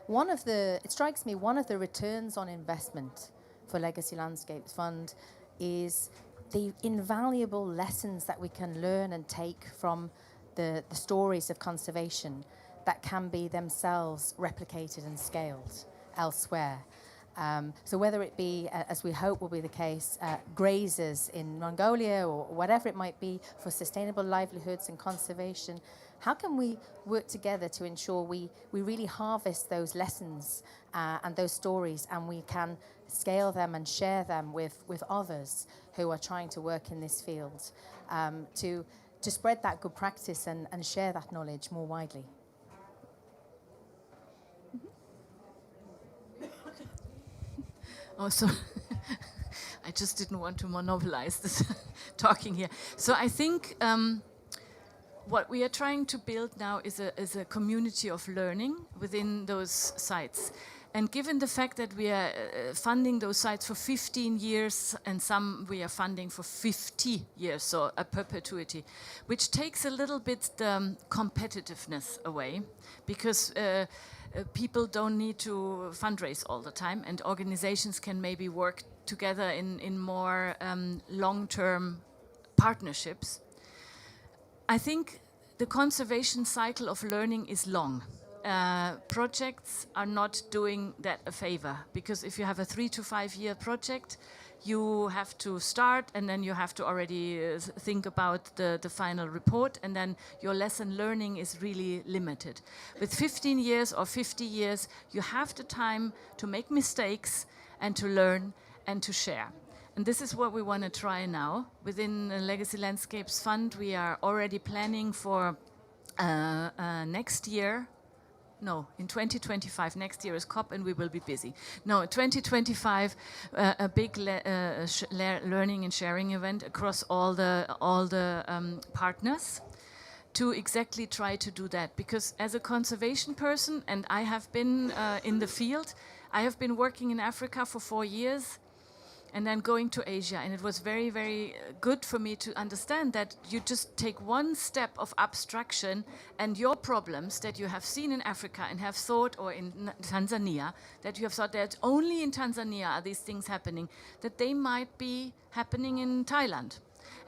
It strikes me, one of the returns on investment for Legacy Landscapes Fund is the invaluable lessons that we can learn and take from the stories of conservation that can be themselves replicated and scaled elsewhere. So whether it be, as we hope will be the case, grazers in Mongolia or whatever it might be for sustainable livelihoods and conservation, how can we work together to ensure we really harvest those lessons and those stories, and we can scale them and share them with others who are trying to work in this field, to spread that good practice and share that knowledge more widely? Oh, so I just didn't want to monopolize this talking here. So I think what we are trying to build now is a community of learning within those sites. And given the fact that we are funding those sites for 15 years and some we are funding for 50 years, so a perpetuity, which takes a little bit the competitiveness away, because people don't need to fundraise all the time, and organizations can maybe work together in more long-term partnerships. I think the conservation cycle of learning is long. Projects are not doing that a favor, because if you have a 3 to 5 year project, you have to start and then you have to already think about the final report, and then your lesson learning is really limited. With 15 years or 50 years, you have the time to make mistakes and to learn and to share. And this is what we want to try now. Within the Legacy Landscapes Fund, we are already planning for next year. No, in 2025, next year is COP and we will be busy. No, 2025, a big learning and sharing event across all the partners to exactly try to do that. Because as a conservation person, and I have been in the field, I have been working in Africa for 4 years, and then going to Asia. And it was very, very good for me to understand that you just take one step of abstraction, and your problems that you have seen in Africa and have thought, or in Tanzania, that you have thought that only in Tanzania are these things happening, that they might be happening in Thailand.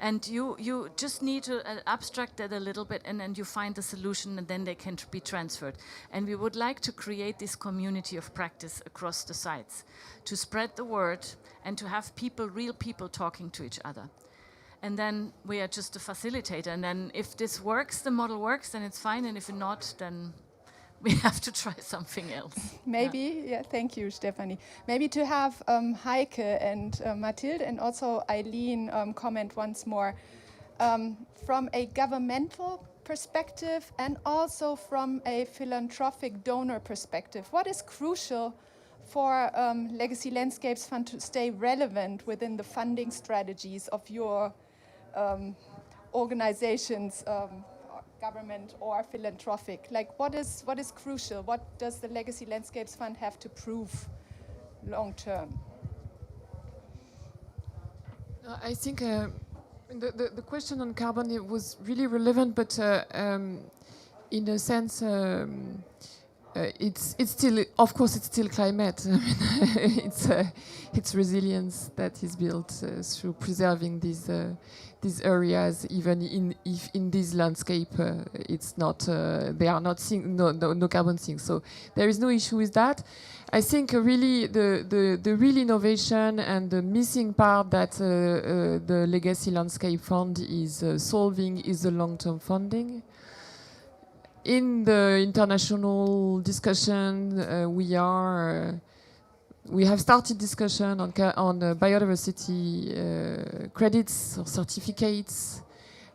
And you just need to abstract that a little bit, and then you find the solution, and then they can be transferred. And we would like to create this community of practice across the sites, to spread the word and to have people, real people, talking to each other. And then we are just a facilitator. And then if this works, the model works, then it's fine. And if not, then we have to try something else. Maybe, yeah, thank you, Stephanie. Maybe to have Heike and Mathilde and also Eileen comment once more. From a governmental perspective and also from a philanthropic donor perspective, what is crucial for Legacy Landscapes Fund to stay relevant within the funding strategies of your organizations, government or philanthropic? Like, what is crucial? What does the Legacy Landscapes Fund have to prove long term? I think the question on carbon, it was really relevant, but in a sense, it's still, of course, it's still climate. I mean, it's resilience that is built through preserving these areas, even if in this landscape it's not, they are not no carbon sinks. So there is no issue with that. I think really the real innovation and the missing part that the Legacy Landscape Fund is solving is the long-term funding. In the international discussion, we have started discussion on biodiversity credits or certificates.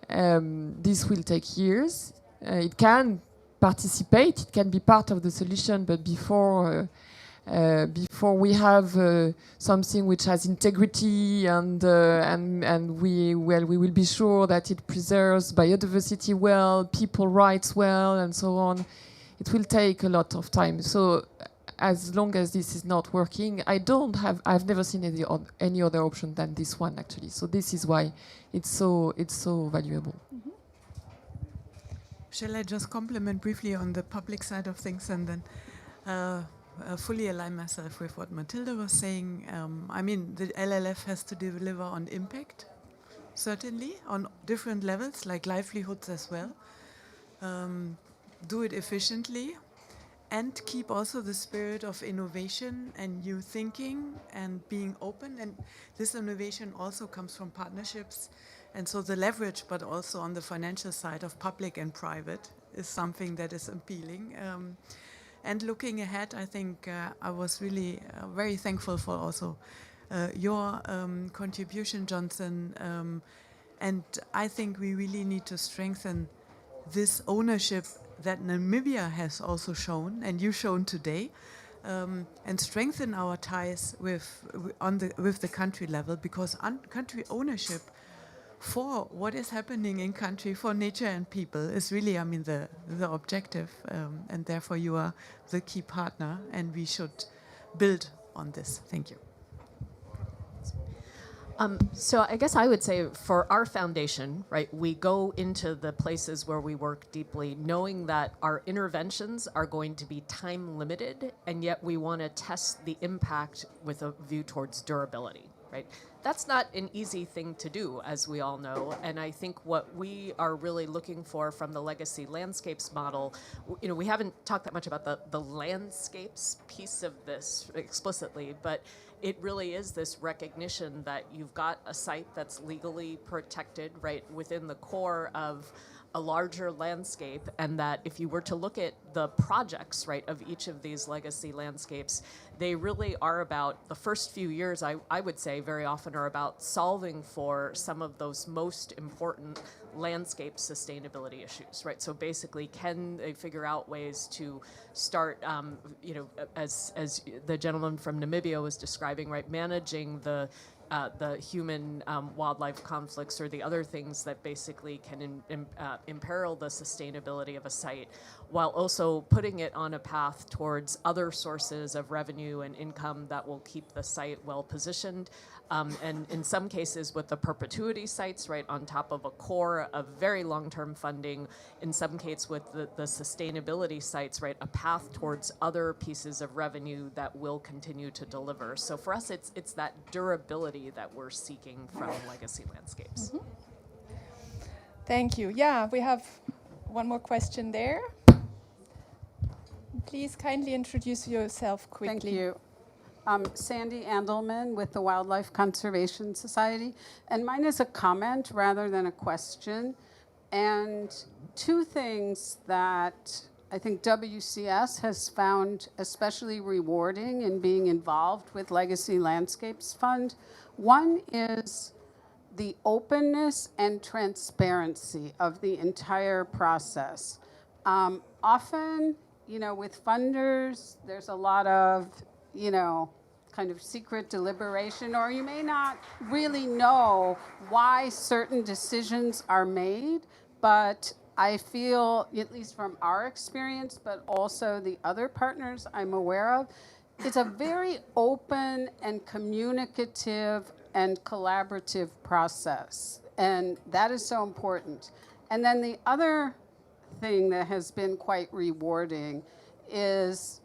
This will take years. It can participate, it can be part of the solution, but before before we have something which has integrity and we will be sure that it preserves biodiversity well, people rights well, and so on. It will take a lot of time. So as long as this is not working, I've never seen any other option than this one actually. So this is why it's so valuable. Mm-hmm. Shall I just comment briefly on the public side of things and then fully align myself with what Matilda was saying? I mean, the LLF has to deliver on impact, certainly, on different levels, like livelihoods as well. Do it efficiently, and keep also the spirit of innovation and new thinking and being open. And this innovation also comes from partnerships. And so the leverage, but also on the financial side of public and private, is something that is appealing. And looking ahead, I think I was really very thankful for also your contribution, Johnson. And I think we really need to strengthen this ownership that Namibia has also shown, and you shown today, and strengthen our ties with the country level, because country ownership for what is happening in country, for nature and people, is really, I mean, the objective, and therefore you are the key partner, and we should build on this. Thank you. So I guess I would say for our foundation, right, we go into the places where we work deeply, knowing that our interventions are going to be time limited, and yet we want to test the impact with a view towards durability, right? That's not an easy thing to do, as we all know, and I think what we are really looking for from the legacy landscapes model, you know, we haven't talked that much about the landscapes piece of this explicitly, but it really is this recognition that you've got a site that's legally protected, right, within the core of a larger landscape, and that if you were to look at the projects, right, of each of these legacy landscapes, they really are about, the first few years, I would say very often are about solving for some of those most important landscape sustainability issues, right? So basically, can they figure out ways to start, you know, as the gentleman from Namibia was describing, right, managing the human wildlife conflicts or the other things that basically can imperil the sustainability of a site, while also putting it on a path towards other sources of revenue and income that will keep the site well positioned. And in some cases with the perpetuity sites, right, on top of a core of very long-term funding, in some cases with the sustainability sites, right, a path towards other pieces of revenue that will continue to deliver. So for us, it's that durability that we're seeking from legacy landscapes. Mm-hmm. Thank you. Yeah, we have one more question there. Please kindly introduce yourself quickly. Thank you. Sandy Andelman with the Wildlife Conservation Society. And mine is a comment rather than a question. And two things that I think WCS has found especially rewarding in being involved with Legacy Landscapes Fund. One is the openness and transparency of the entire process. Often, you know, with funders, there's a lot of, you know, kind of secret deliberation, or you may not really know why certain decisions are made, but I feel, at least from our experience, but also the other partners I'm aware of, it's a very open and communicative and collaborative process, and that is so important. And then the other thing that has been quite rewarding is,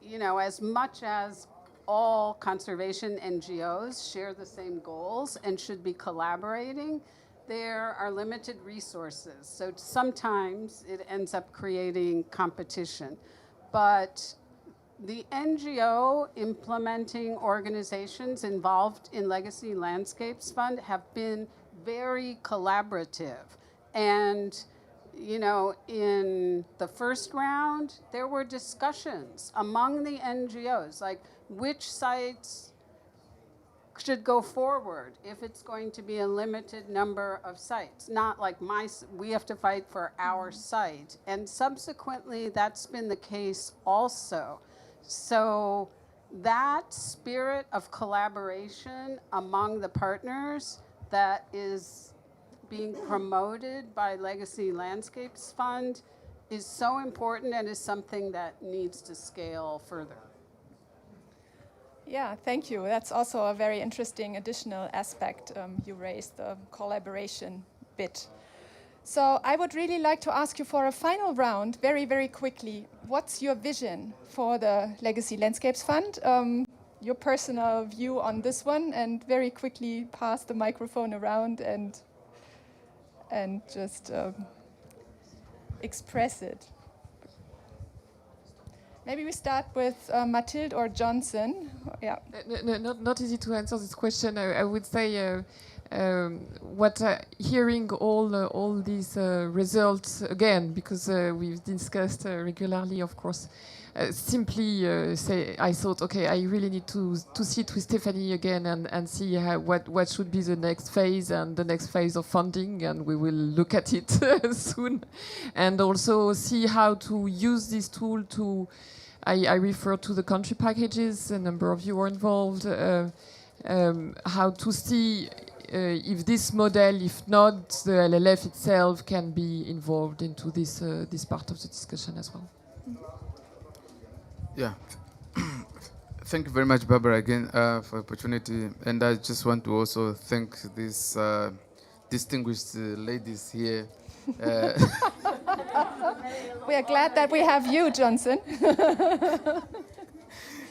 you know, as much as all conservation NGOs share the same goals and should be collaborating, there are limited resources. So sometimes it ends up creating competition. But the NGO implementing organizations involved in Legacy Landscapes Fund have been very collaborative. And you know, in the first round, there were discussions among the NGOs, like which sites should go forward if it's going to be a limited number of sites, not like we have to fight for our site. And subsequently, that's been the case also. So that spirit of collaboration among the partners that is being promoted by Legacy Landscapes Fund is so important and is something that needs to scale further. Yeah, thank you. That's also a very interesting additional aspect you raised, the collaboration bit. So I would really like to ask you for a final round, very, very quickly. What's your vision for the Legacy Landscapes Fund? Your personal view on this one, and very quickly pass the microphone around and just express it. Maybe we start with Mathilde or Johnson. Yeah. Not easy to answer this question. I would say hearing all these results again, because we've discussed regularly, of course. Simply say, I thought, okay, I really need to sit with Stephanie again and see what should be the next phase and the next phase of funding, and we will look at it soon, and also see how to use this tool to. I refer to the country packages. A number of you are involved. How to see if this model, if not the LLF itself, can be involved into this part of the discussion as well. Yeah. Thank you very much, Barbara, again for the opportunity. And I just want to also thank these distinguished ladies here. We are glad that we have you, Johnson.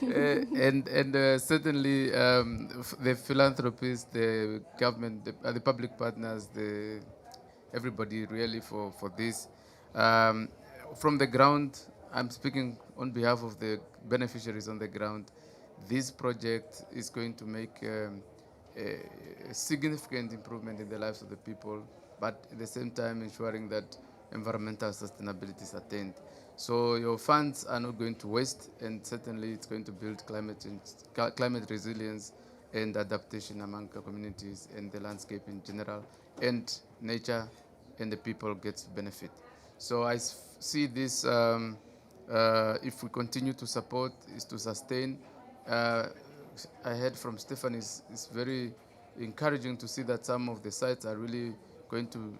And certainly the philanthropists, the government, the public partners, everybody really for this. From the ground, I'm speaking on behalf of the beneficiaries on the ground. This project is going to make a significant improvement in the lives of the people, but at the same time ensuring that environmental sustainability is attained. So your funds are not going to waste, and certainly it's going to build climate resilience and adaptation among communities and the landscape in general, and nature and the people get benefit. So I see this, if we continue to support, is to sustain. I heard from Stephanie, it's very encouraging to see that some of the sites are really going to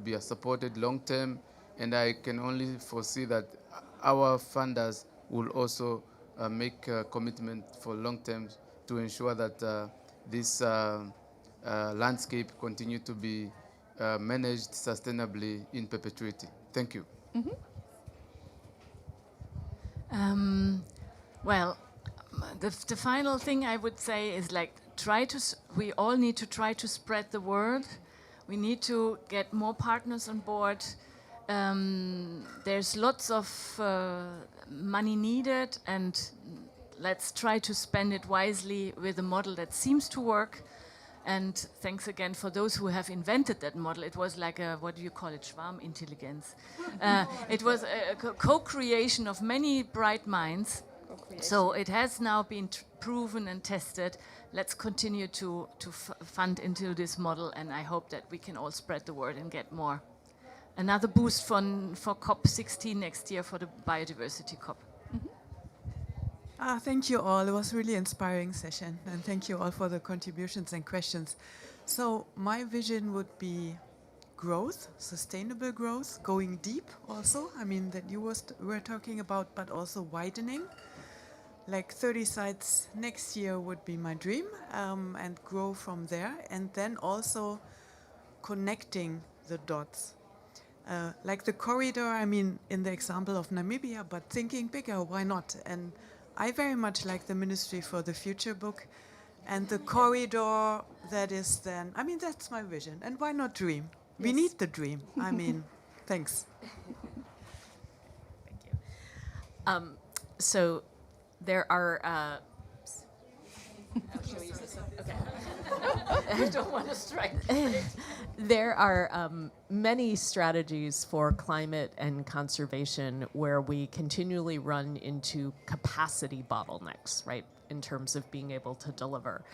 be supported long term, and I can only foresee that our funders will also make a commitment for long term to ensure that this landscape continue to be managed sustainably in perpetuity. Thank you. Mm-hmm. Well, the final thing I would say is we all need to try to spread the word. We need to get more partners on board. There's lots of money needed, and let's try to spend it wisely with a model that seems to work. And thanks again for those who have invented that model. It was like a, what do you call it, Schwarmintelligenz. It was a co-creation of many bright minds. So it has now been proven and tested. Let's continue to fund into this model, and I hope that we can all spread the word and get more. Another boost for COP16 next year for the biodiversity COP. Thank you all. It was a really inspiring session, and thank you all for the contributions and questions. So my vision would be growth, sustainable growth, going deep also. I mean, that you were talking about, but also widening. Like 30 sites next year would be my dream, and grow from there. And then also connecting the dots. Like the corridor, I mean, in the example of Namibia, but thinking bigger, why not? And I very much like the Ministry for the Future book, and the corridor that is then, I mean, that's my vision. And why not dream? Yes. We need the dream. I mean, thanks. Thank you. So there are, shall we use this one? Okay. I don't want to strike. There are many strategies for climate and conservation where we continually run into capacity bottlenecks, right, in terms of being able to deliver.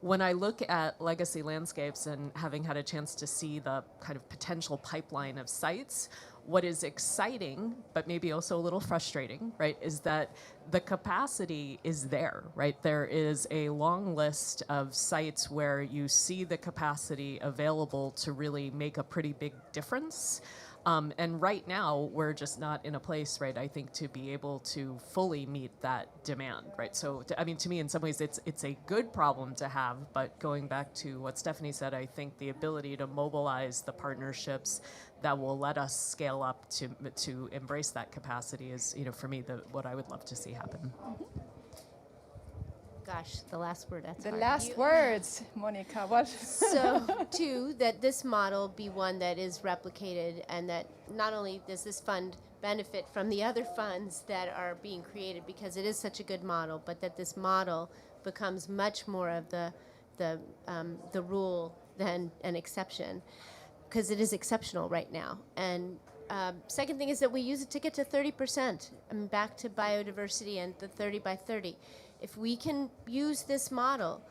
When I look at Legacy Landscapes and having had a chance to see the kind of potential pipeline of sites, What is exciting, but maybe also a little frustrating, right, is that the capacity is there, right? There is a long list of sites where you see the capacity available to really make a pretty big difference. And right now, we're just not in a place, right, I think, to be able to fully meet that demand, right? So, I mean, to me, in some ways, it's a good problem to have, but going back to what Stephanie said, I think the ability to mobilize the partnerships that will let us scale up to embrace that capacity is, you know, for me, what I would love to see happen. Gosh, the last word. That's The hard. last words, Monica. What? So, two, that this model be one that is replicated, and that not only does this fund benefit from the other funds that are being created because it is such a good model, but that this model becomes much more of the rule than an exception, because it is exceptional right now. And second thing is that we use it to get to 30%. I mean, back to biodiversity and the 30 by 30. If we can use this model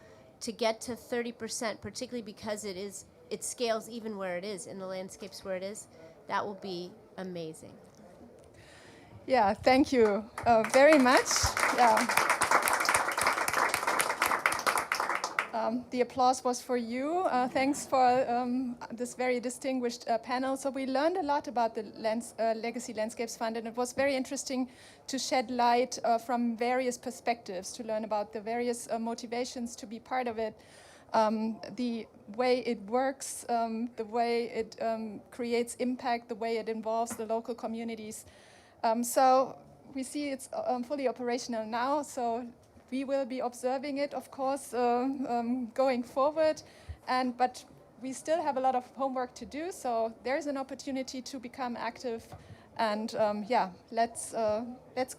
to get to 30%, particularly because it scales even where it is, in the landscapes where it is, that will be amazing. Yeah, thank you very much. Yeah. The applause was for you. Thanks for this very distinguished panel. So we learned a lot about the Legacy Landscapes Fund, and it was very interesting to shed light from various perspectives, to learn about the various motivations to be part of it, the way it works, the way it creates impact, the way it involves the local communities. So we see it's fully operational now. So we will be observing it, of course, going forward, but we still have a lot of homework to do, so there's an opportunity to become active, and yeah, let's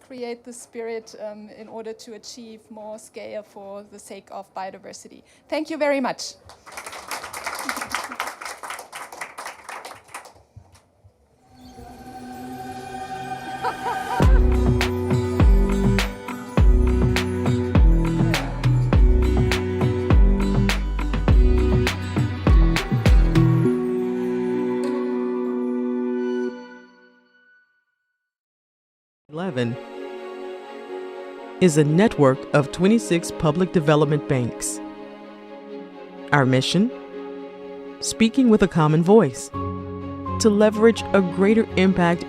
create the spirit in order to achieve more scale for the sake of biodiversity. Thank you very much. Is a network of 26 public development banks. Our mission? Speaking with a common voice to leverage a greater impact